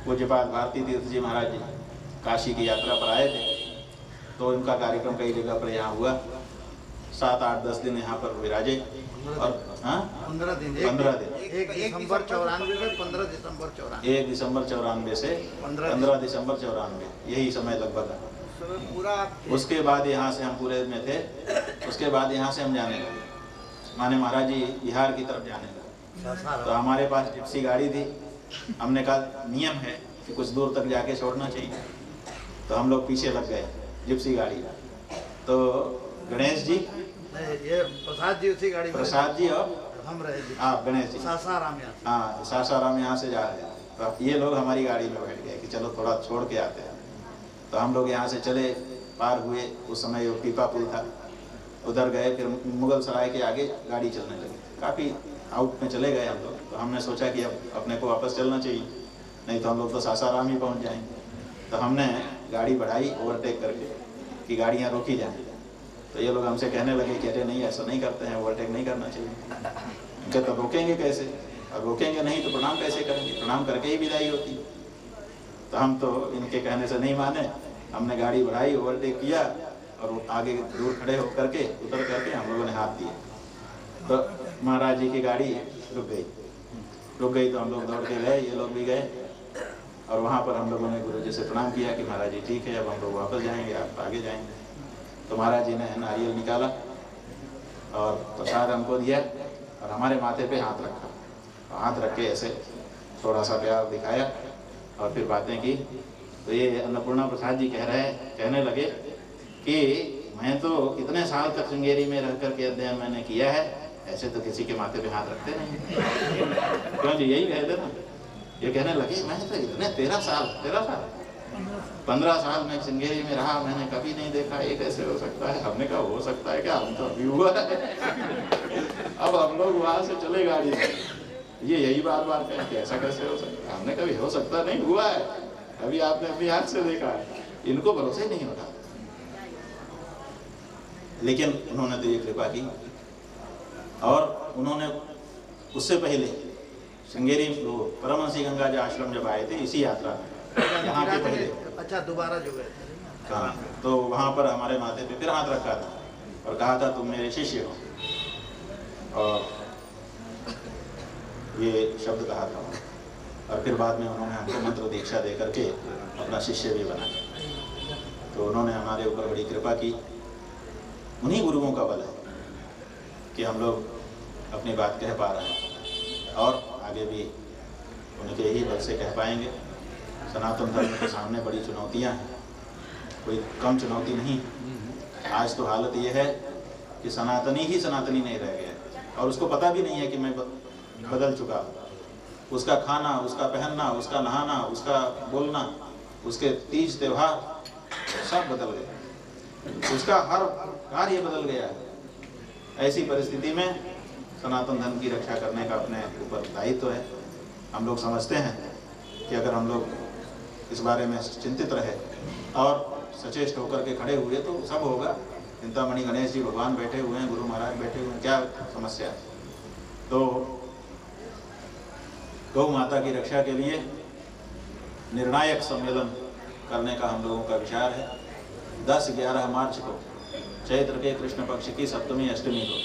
पूज्यपाद भारती तीर्थ जी महाराज जी काशी की यात्रा पर आए थे। तो उनका कार्यक्रम कई जगह पर यहाँ हुआ, 7, 8, 10 दिन यहाँ पर विराजे। और 15 दिन 1 दिसंबर 94 से 15 दिसंबर 94, 1 दिसंबर 94 से 15 दिसंबर 94, यही समय लगभग। पूरा उसके बाद यहाँ से हम पूरे में थे, उसके बाद यहाँ से हम जाने लगे, माने महाराज जी बिहार की तरफ जाने लगे। तो हमारे पास जिप्सी गाड़ी थी, हमने कहा नियम है कि कुछ दूर तक जाके छोड़ना चाहिए, तो हम लोग पीछे लग गए जिप्सी गाड़ी। तो गणेश जी, ये प्रसाद जी उसी गाड़ी में, प्रसाद जी और हम रहे जी, हाँ गणेश जी, सासाराम हाँ सासाराम यहाँ से जा रहे हैं। तो ये लोग हमारी गाड़ी में बैठ गए कि चलो थोड़ा छोड़ के आते हैं। तो हम लोग यहाँ से चले, पार हुए, उस समय वो पीपा पुल था, उधर गए, फिर मुगल सराय के आगे गाड़ी चलने लगी, काफ़ी आउट में चले गए हम लोग। तो हमने सोचा कि अब अपने को वापस चलना चाहिए, नहीं तो हम लोग तो सासाराम ही पहुँच जाएंगे। तो हमने गाड़ी बढ़ाई ओवरटेक करके कि गाड़ियाँ रोकी जाएँ। तो ये लोग हमसे कहने लगे कि अरे नहीं, ऐसा नहीं करते हैं, ओवरटेक नहीं करना चाहिए। उनके तो रोकेंगे कैसे, और रोकेंगे नहीं तो प्रणाम कैसे करेंगे, प्रणाम करके ही विदाई होती। तो हम तो इनके कहने से नहीं माने, हमने गाड़ी बढ़ाई, ओवरटेक किया, और आगे दूर खड़े होकर के उतर करके हम लोगों ने हाथ दिए। तो महाराज जी की गाड़ी रुक गई तो हम लोग दौड़ के गए, ये लोग भी गए, और वहाँ पर हम लोगों ने गुरु जी से प्रणाम किया कि महाराज जी ठीक है, अब हम लोग वापस जाएंगे, आप आगे जाएंगे। तो महाराज जी ने नारियल निकाला और प्रसाद हमको दिया, और हमारे माथे पे हाथ रखा, हाथ रख के ऐसे थोड़ा सा प्यार दिखाया, और फिर बातें की। तो ये अन्नपूर्णा प्रसाद जी कहने लगे कि मैं तो कितने साल तक श्रृंगेरी में रह करके अध्ययन मैंने किया है, ऐसे तो किसी के माथे पे हाथ रखते नहीं। क्यों जी, यही कहते ना। ये कहने लगे मैं तो इतने 13 साल 15 साल में श्रृंगेरी में रहा, मैंने कभी नहीं देखा, ये कैसे हो सकता है। हमने कहा हो सकता है क्या, हम तो अभी हुआ है। अब हम लोग वहाँ से चले गाड़ी में, ये यही बार बार कहें कि ऐसा कैसे हो सकता है। हमने कभी हो सकता नहीं, हुआ है, अभी आपने अपनी आँख से देखा है। इनको भरोसा ही नहीं होता, लेकिन उन्होंने तो ये कृपा की। और उन्होंने उससे पहले श्रृंगेरी परमहंसी गंगा जी आश्रम जब आए थे इसी यात्रा में, यहाँ के पहले, अच्छा दोबारा जो गए, हाँ, तो वहाँ पर हमारे माथे पे फिर हाथ रखा था और कहा था तुम मेरे शिष्य हो, और ये शब्द कहा था। और फिर बाद में उन्होंने हमको मंत्र दीक्षा दे करके अपना शिष्य भी बनाया। तो उन्होंने हमारे ऊपर बड़ी कृपा की। उन्हीं गुरुओं का बल है कि हम लोग अपनी बात कह पा रहे हैं, और आगे भी उनके ही बल से कह पाएंगे। सनातन धर्म के सामने बड़ी चुनौतियां हैं, कोई कम चुनौती नहीं। आज तो हालत ये है कि सनातनी ही सनातनी नहीं रह गया, और उसको पता भी नहीं है कि मैं बदल चुका। उसका खाना, उसका पहनना, उसका नहाना, उसका बोलना, उसके तीज त्योहार सब बदल गए, उसका हर कार्य बदल गया है। ऐसी परिस्थिति में सनातन धर्म की रक्षा करने का अपने ऊपर दायित्व है। हम लोग समझते हैं कि अगर हम लोग इस बारे में चिंतित रहे और सचेष्ट होकर के खड़े हुए तो सब होगा। चिंतामणि गणेश जी भगवान बैठे हुए हैं, गुरु महाराज बैठे हुए हैं, क्या समस्या है। तो गौ माता की रक्षा के लिए निर्णायक सम्मेलन करने का हम लोगों का विचार है। 10-11 मार्च को चैत्र के कृष्ण पक्ष की सप्तमी अष्टमी को,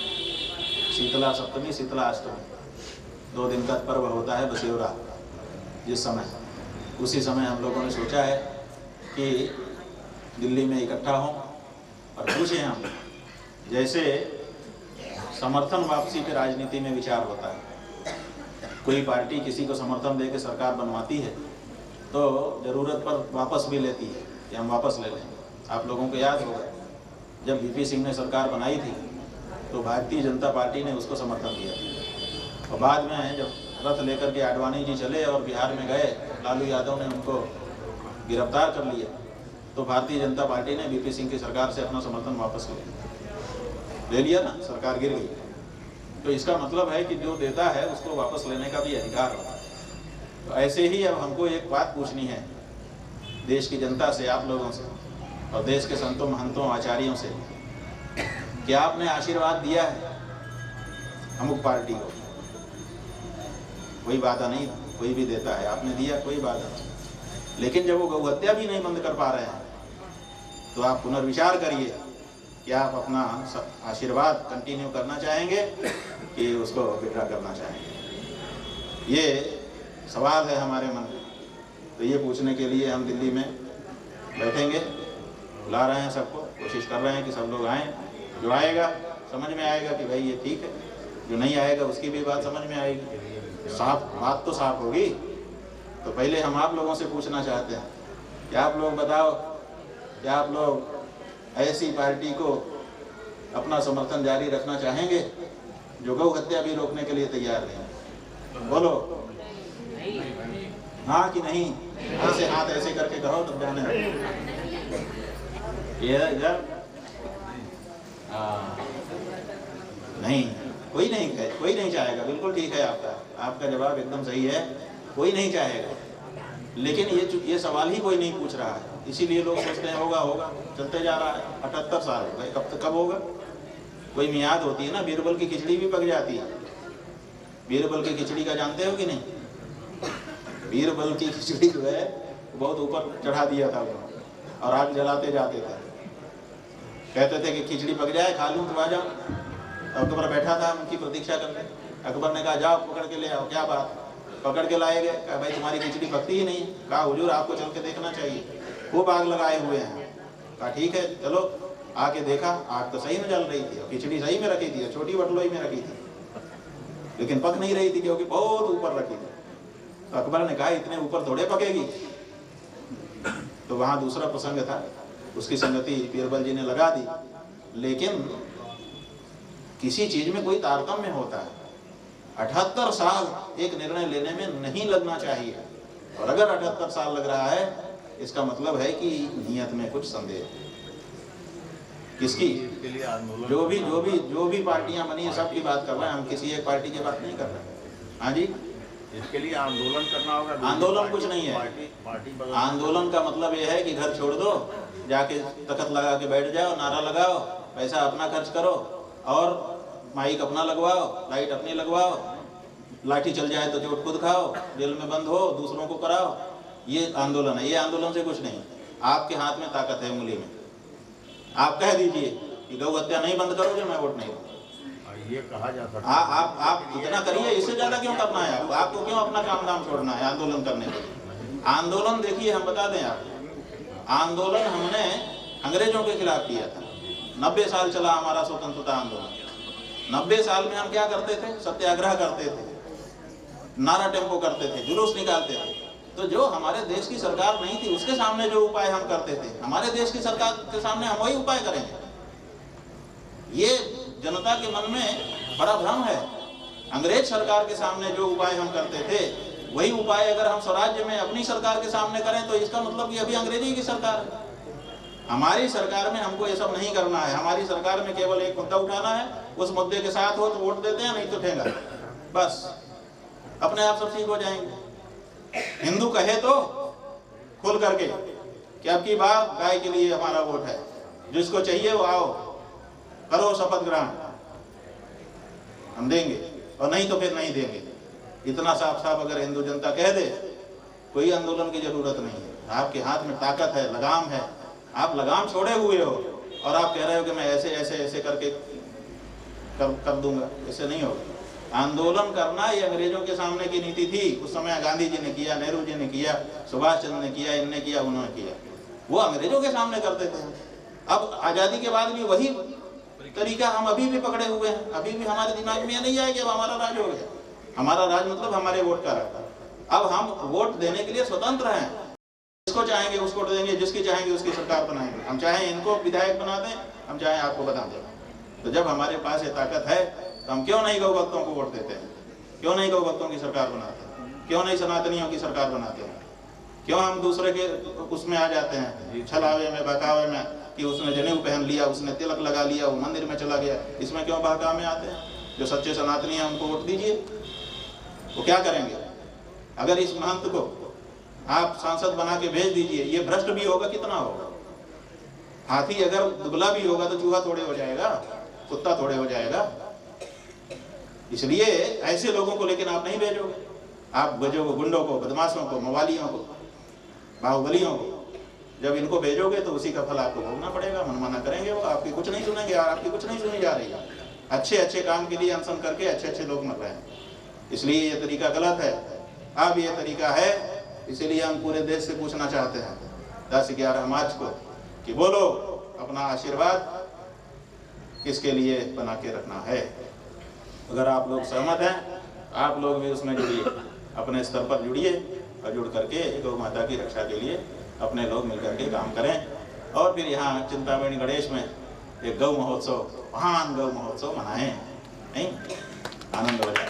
शीतला सप्तमी शीतला अष्टमी 2 दिन का पर्व होता है बसेवरा। जिस समय उसी समय हम लोगों ने सोचा है कि दिल्ली में इकट्ठा हों और पूछें हम, जैसे समर्थन वापसी पे राजनीति में विचार होता है। कोई पार्टी किसी को समर्थन दे के सरकार बनवाती है तो ज़रूरत पर वापस भी लेती है कि हम वापस ले लें। आप लोगों को याद होगा जब वीपी सिंह ने सरकार बनाई थी तो भारतीय जनता पार्टी ने उसको समर्थन दिया, और बाद में जब रथ लेकर के आडवाणी जी चले और बिहार में गए, लालू यादव ने उनको गिरफ्तार कर लिया, तो भारतीय जनता पार्टी ने वीपी सिंह की सरकार से अपना समर्थन वापस ले लिया ना, सरकार गिर गई। तो इसका मतलब है कि जो देता है उसको वापस लेने का भी अधिकार होता है। तो ऐसे ही अब हमको एक बात पूछनी है देश की जनता से, आप लोगों से और देश के संतों महंतों आचार्यों से, कि आपने आशीर्वाद दिया है अमुक पार्टी को, कोई बाधा नहीं, कोई भी देता है, आपने दिया, कोई बाधा नहीं, लेकिन जब वो गौ हत्या भी नहीं बंद कर पा रहे हैं तो आप पुनर्विचार करिए कि आप अपना आशीर्वाद कंटिन्यू करना चाहेंगे कि उसको विड्रॉ करना चाहेंगे। ये सवाल है हमारे मन में। तो ये पूछने के लिए हम दिल्ली में बैठेंगे, बुला रहे हैं सबको, कोशिश कर रहे हैं कि सब लोग आएँ। जो आएगा समझ में आएगा कि भाई ये ठीक है, जो नहीं आएगा उसकी भी बात समझ में आएगी, साफ बात तो साफ होगी। तो पहले हम आप लोगों से पूछना चाहते हैं कि आप लोग बताओ, क्या आप लोग ऐसी पार्टी को अपना समर्थन जारी रखना चाहेंगे जो गौ हत्या भी रोकने के लिए तैयार नहीं? बोलो हाँ कि नहीं? ऐसे हाथ ऐसे करके कहो तब जाने ये नहीं, कोई नहीं चाहेगा। बिल्कुल ठीक है, आपका जवाब एकदम सही है, कोई नहीं चाहेगा। लेकिन ये सवाल ही कोई नहीं पूछ रहा है, इसीलिए लोग सोचते हैं होगा, चलते जा रहा है। 78 साल हो गए, कब होगा? कोई मियाद होती है ना, बीरबल की खिचड़ी भी पक जाती है। बीरबल की खिचड़ी का जानते हो कि नहीं? बीरबल की खिचड़ी जो है बहुत ऊपर चढ़ा दिया था उन्होंने और आग जलाते जाते थे, कहते थे कि खिचड़ी पक जाए, खा लूँ तो आ जाऊँ। अकबर बैठा था उनकी प्रतीक्षा करने, अकबर ने कहा जाओ पकड़ के ले आओ। क्या बात? पकड़ के लाए गए, कहा भाई तुम्हारी खिचड़ी पकती ही नहीं। कहा हुजूर आपको चल के देखना चाहिए, खूब आग लगाए हुए हैं। कहा ठीक है चलो, आके देखा, आग तो सही में जल रही थी और खिचड़ी सही में रखी थी, छोटी बटलोई में रखी थी, लेकिन पक नहीं रही थी क्योंकि बहुत ऊपर रखी थी। तो अकबर ने कहा इतने ऊपर थोड़े पकेगी। तो वहाँ दूसरा प्रसंग था, उसकी संगति बीरबल जी ने लगा दी। लेकिन किसी चीज में कोई तारतम्य होता है। 78 साल एक निर्णय लेने में नहीं लगना चाहिए, और अगर 78 साल लग रहा है इसका मतलब है कि नियत में कुछ संदेह है। किसकी? जो भी पार्टियां बनी है सबकी बात कर रहे हैं हम, किसी एक पार्टी की बात नहीं कर रहे। हाँ जी, इसके लिए आंदोलन करना होगा। आंदोलन कुछ नहीं है। आंदोलन का मतलब यह है कि घर छोड़ दो, जाके तख्त लगा के बैठ जाओ, नारा लगाओ, पैसा अपना खर्च करो और माइक अपना लगवाओ, लाइट अपनी लगवाओ, लाठी चल जाए तो चोट खुद खाओ, जेल में बंद हो, दूसरों को कराओ। ये आंदोलन है। ये आंदोलन से कुछ नहीं। आपके हाथ में ताकत है, उंगली में। आप कह दीजिए कि गौ हत्या नहीं बंद करोगे मैं वोट नहीं दूंगा। ये कहा जा सकता है। आप इतना करिए, इससे ज्यादा क्यों करना है? आपको क्यों अपना काम धाम छोड़ना है आंदोलन करने के लिए? आंदोलन देखिए, हम बता दें आपको, आंदोलन हमने अंग्रेजों के खिलाफ किया था। 90 साल चला हमारा स्वतंत्रता आंदोलन। 90 साल में हम क्या करते थे? सत्याग्रह करते थे, नारा टेम्पो करते थे, जुलूस निकालते थे। तो जो हमारे देश की सरकार नहीं थी उसके सामने जो उपाय हम करते थे, हमारे देश की सरकार के सामने हम वही उपाय करेंगे। ये जनता के मन में बड़ा भ्रम है। अंग्रेज सरकार के सामने जो उपाय हम करते थे वही उपाय अगर हम स्वराज्य में अपनी सरकार के सामने करें तो इसका मतलब कि अभी अंग्रेजी की सरकार है। हमारी सरकार में हमको ये सब नहीं करना है। हमारी सरकार में केवल एक मुद्दा उठाना है, उस मुद्दे के साथ हो तो वोट देते हैं, नहीं तो ठेंगा। बस अपने आप सब ठीक हो जाएंगे। हिंदू कहे तो खुल करके कि अब की बार गाय के लिए हमारा वोट है, जिसको चाहिए वो आओ, करो शपथ ग्रहण, हम देंगे, और नहीं तो फिर नहीं देंगे। इतना साफ साफ अगर हिंदू जनता कह दे, कोई आंदोलन की जरूरत नहीं है। आपके हाथ में ताकत है, लगाम है, आप लगाम छोड़े हुए हो और आप कह रहे हो कि मैं ऐसे ऐसे ऐसे करके कर दूंगा। ऐसे नहीं होगा। आंदोलन करना ये अंग्रेजों के सामने की नीति थी। उस समय गांधी जी ने किया, नेहरू जी ने किया, सुभाष चंद्र ने किया, इनने किया, उन्होंने किया। वो अंग्रेजों के सामने करते थे। अब आज़ादी के बाद भी वही तरीका हम अभी भी पकड़े हुए हैं। अभी भी हमारे दिमाग में नहीं आया कि अब हमारा राज हो गया। हमारा राज मतलब हमारे वोट का राज। अब हम वोट देने के लिए स्वतंत्र हैं। जिसको चाहेंगे उसको देंगे, जिसकी चाहेंगे उसकी सरकार बनाएंगे। हम चाहें इनको विधायक बना दें, हम चाहें आपको बता दें। तो जब हमारे पास ये ताकत है तो हम क्यों नहीं गौ भक्तों को वोट देते हैं? क्यों नहीं गौ भक्तों की सरकार बनाते हैं? क्यों नहीं सनातनियों की सरकार बनाते हैं? क्यों हम दूसरे के उसमें आ जाते हैं, छलावे में, बहकावे में, कि उसने जनेऊ पहन लिया, उसने तिलक लगा लिया, वो मंदिर में चला गया, इसमें क्यों बहकावे में आते हैं? जो सच्चे सनातनी हैं उनको वोट दीजिए। वो क्या करेंगे? अगर इस महंत को आप सांसद बना के भेज दीजिए, ये भ्रष्ट भी होगा, कितना होगा? हाथी अगर दुबला भी होगा तो चूहा थोड़े हो जाएगा, कुत्ता थोड़े हो जाएगा। इसलिए ऐसे लोगों को लेकिन आप नहीं भेजोगे। आप भेजोगे गुंडों को, बदमाशों को, मवालियों को, बाहुबलियों को। जब इनको भेजोगे तो उसी का फल आपको भोगना पड़ेगा। मनमाना करेंगे वो, आपकी कुछ नहीं सुनेंगे, आपकी कुछ नहीं सुनी जा रही है। अच्छे अच्छे काम के लिए अनशन करके अच्छे अच्छे लोग मर रहे हैं, इसलिए ये तरीका गलत है। अब ये तरीका है, इसीलिए हम पूरे देश से पूछना चाहते हैं 10-11 मार्च को कि बोलो अपना आशीर्वाद किसके लिए बना के रखना है। अगर आप लोग सहमत हैं, आप लोग भी उसमें जुड़िए, अपने स्तर पर जुड़िए और जुड़ करके गौ माता की रक्षा के लिए अपने लोग मिलकर के काम करें। और फिर यहाँ चिंतामणि गणेश में एक गौ महोत्सव, महान गौ महोत्सव मनाएं, नहीं आनंद हो जाए।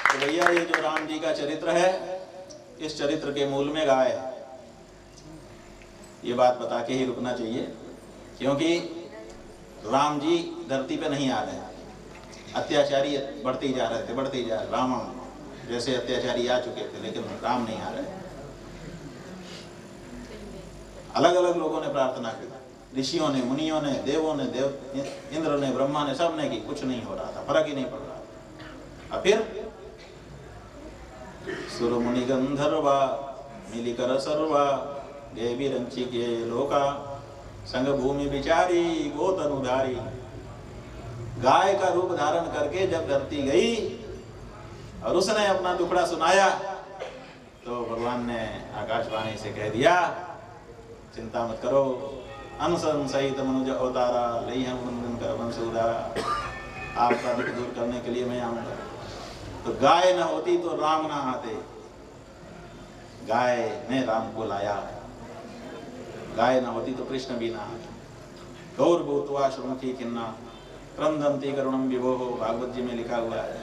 तो भैया ये जो राम जी का चरित्र है, इस चरित्र के मूल में गाय है, ये बात बता के ही रुकना चाहिए। क्योंकि राम जी धरती पे नहीं आ रहे, अत्याचारी बढ़ते ही जा रहे थे, बढ़ते ही जा रहे। रावण जैसे अत्याचारी आ चुके थे, लेकिन राम नहीं आ रहे। अलग अलग लोगों ने प्रार्थना की, ऋषियों ने, मुनियों ने, देवों ने, इंद्र ने, ब्रह्मा ने, सब ने की, कुछ नहीं हो रहा था, फर्क ही नहीं पड़ रहा था। और फिर सुर मुनि गंधर्वा मिलिकर सर्वा देवी रंची के लोका संग भूमि बिचारी गोतनुधारी। गाय का रूप धारण करके जब धरती गई और उसने अपना दुखड़ा सुनाया, तो भगवान ने आकाशवाणी से कह दिया, चिंता मत करो, अनसन सहित मनुज अवतारा लई हम वंदन कर वंश उदारा। आपका दुख दूर करने के लिए मैं आऊंगा। तो गाय न होती तो राम ना आते, गाय ने राम को लाया। गाय न होती तो कृष्ण भी ना आते। गौर भूतवा श्रमुखी किन्ना क्रंदंती करुणम विभोहो, भागवत जी में लिखा हुआ है।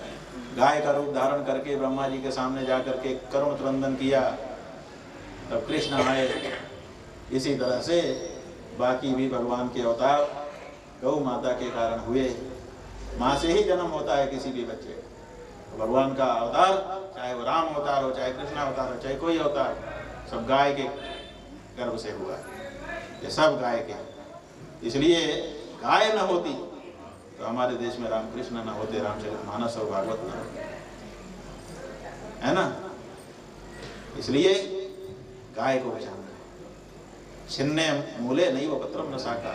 गाय का रूप धारण करके ब्रह्मा जी के सामने जाकर के करुण क्रंदन किया, तब कृष्ण आए। इसी तरह से बाकी भी भगवान के अवतार गौ माता के कारण हुए। माँ से ही जन्म होता है किसी भी बच्चे। तो भगवान का अवतार, चाहे वो राम अवतार हो, चाहे कृष्ण अवतार हो, चाहे कोई अवतार, सब गाय के गर्भ से हुआ। ये सब गाय के। इसलिए गाय न होती तो हमारे देश में रामकृष्ण न होते, रामचरितमानस और भागवत न होते, है ना। इसलिए गाय को बचाना। छिन्ने मूले नहीं वो पत्रम न शाखा।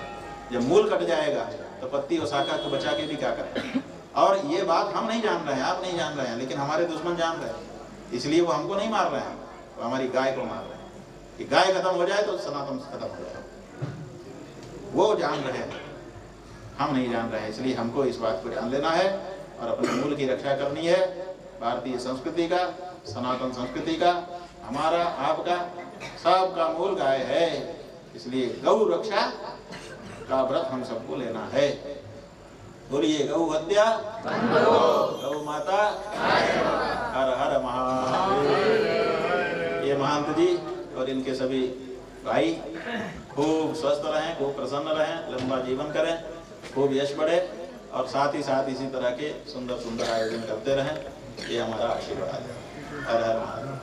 जब मूल कट जाएगा तो पत्ती और शाखा को बचा के भी क्या करें। और ये बात हम नहीं जान रहे हैं, आप नहीं जान रहे हैं, लेकिन हमारे दुश्मन जान रहे हैं। इसलिए वो हमको नहीं मार रहे हैं, वो हमारी गाय को मार रहे हैं। कि गाय खत्म हो जाए तो सनातन खत्म हो जाए, वो जान रहे हैं, हम नहीं जान रहे हैं। इसलिए हमको इस बात को जान लेना है और अपने मूल की रक्षा करनी है। भारतीय संस्कृति का, सनातन संस्कृति का, हमारा, आपका, सबका मूल गाय है। इसलिए गौ रक्षा का व्रत हम सबको लेना है। बोलिए गौ हत्या गौ माता हर हर महादेव। ये महंत जी और इनके सभी भाई खूब स्वस्थ रहें, खूब प्रसन्न रहें, लंबा जीवन करें, खूब यश बढ़े और साथ ही साथ इसी तरह के सुंदर सुंदर आयोजन करते रहें। ये हमारा आशीर्वाद है। हर हर महादेव।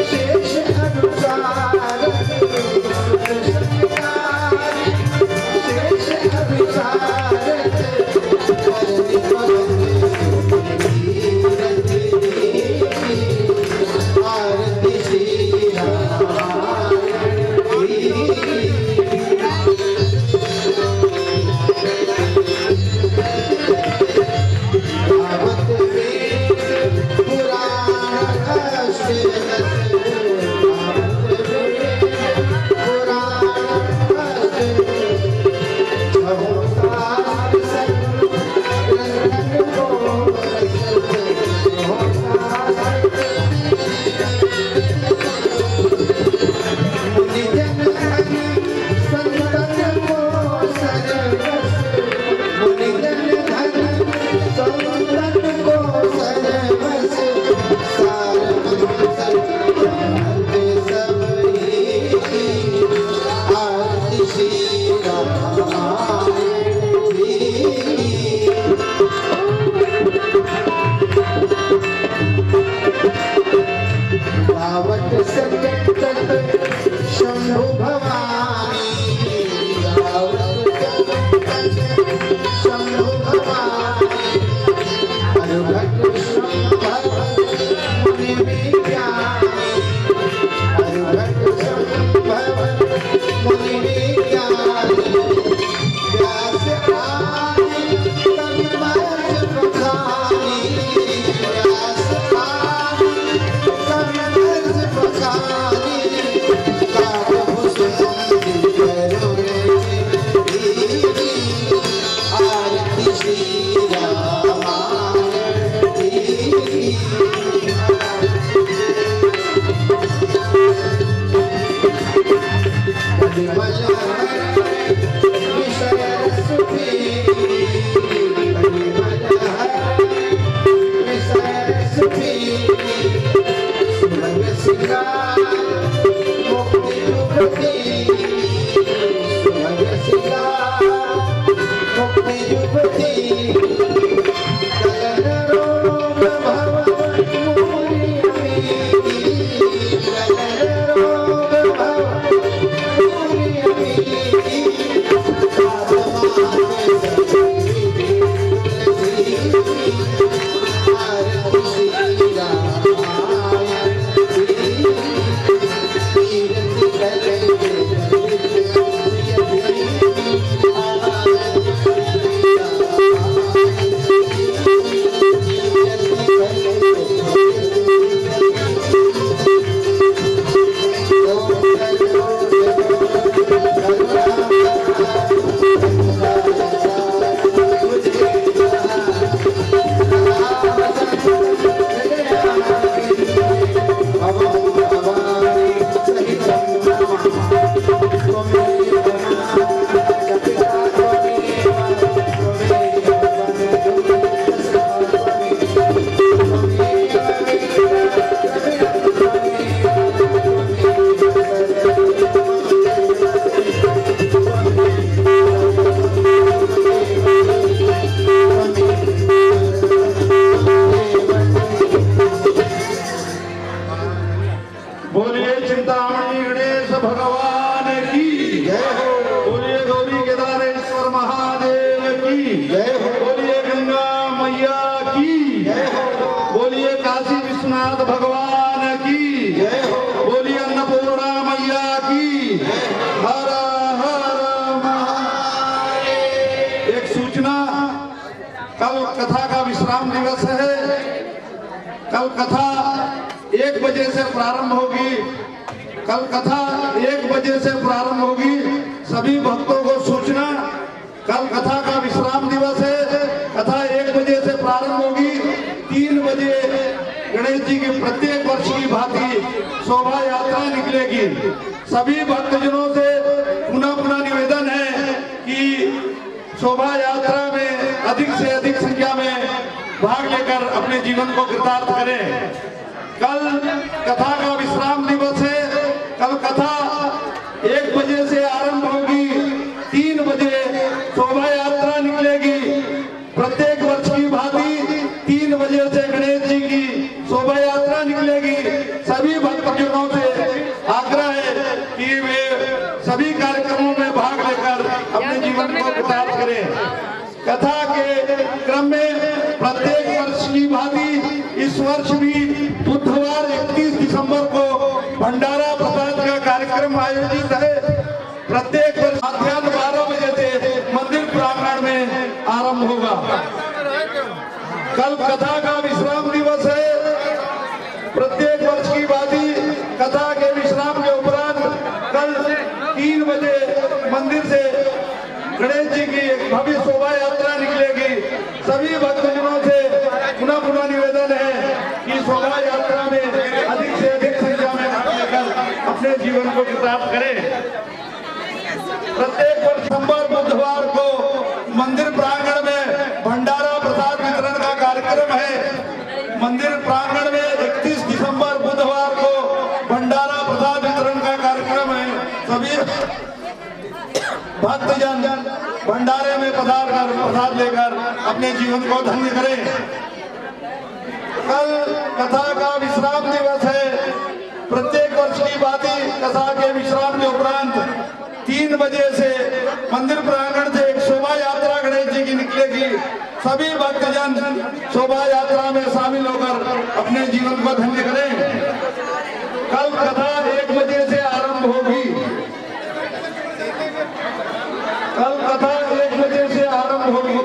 शेष अनुसार कल कथा 1 बजे से प्रारंभ होगी। कल कथा 1 बजे से प्रारंभ होगी। सभी भक्तों को सूचना, कल कथा का विश्राम दिवस है। कथा 1 बजे से प्रारंभ होगी। 3 बजे गणेश जी की प्रत्येक वर्ष की भांति शोभा यात्रा निकलेगी। सभी भक्तजनों से पुनः पुनः निवेदन है कि शोभा यात्रा में अधिक से अधिक संख्या में भाग लेकर अपने जीवन को कृतार्थ करें। कल कथा का विश्राम दिवस है। कल कथा 1 बजे से आरंभ होगी। 3 बजे शोभा यात्रा निकलेगी। प्रत्येक वर्ष की भांति 3 बजे से गणेश जी की शोभा यात्रा निकलेगी। सभी भक्तजनों से आग्रह है कि वे सभी कार्यक्रमों में भाग लेकर अपने जीवन को कृतार्थ करें। कथा के क्रम में प्रत्येक वर्ष की भांति इस वर्ष भी बुधवार 31 दिसंबर को भंडारा प्रसाद का कार्यक्रम आयोजित है। प्रत्येक वर्ष मध्याह्न 12 बजे से मंदिर प्रांगण में आरंभ होगा। कल कथा का विश्राम दिवस है। प्रत्येक वर्ष की भांति कथा के विश्राम के उपरांत कल 3 बजे मंदिर से गणेश जी की एक भव्य शोभा यात्रा निकलेगी। सभी भक्तजनों से पुनः पुनः निवेदन है कि शोभा यात्रा में अधिक से अधिक संख्या में भाग लेकर अपने जीवन को कृतार्थ करें। प्रत्येक वर्ष दिसंबर बुधवार को मंदिर प्रांगण में भंडारा प्रसाद वितरण का कार्यक्रम है। मंदिर प्रांगण में 31 दिसंबर बुधवार को भंडारा प्रसाद वितरण का कार्यक्रम है। सभी भक्तजन भंडारे में पधार कर प्रसाद लेकर अपने जीवन को धन्य करें। कल कथा का विश्राम दिवस है। प्रत्येक वर्ष की भांति कथा के विश्राम के उपरांत 3 बजे से मंदिर प्रांगण से एक शोभा यात्रा गणेश जी की निकलेगी। सभी भक्तजन शोभा यात्रा में शामिल होकर अपने जीवन को धन्य करें। कल कथा 1 बजे से आरंभ होगी। कल कथा 1 बजे से आरंभ होगी।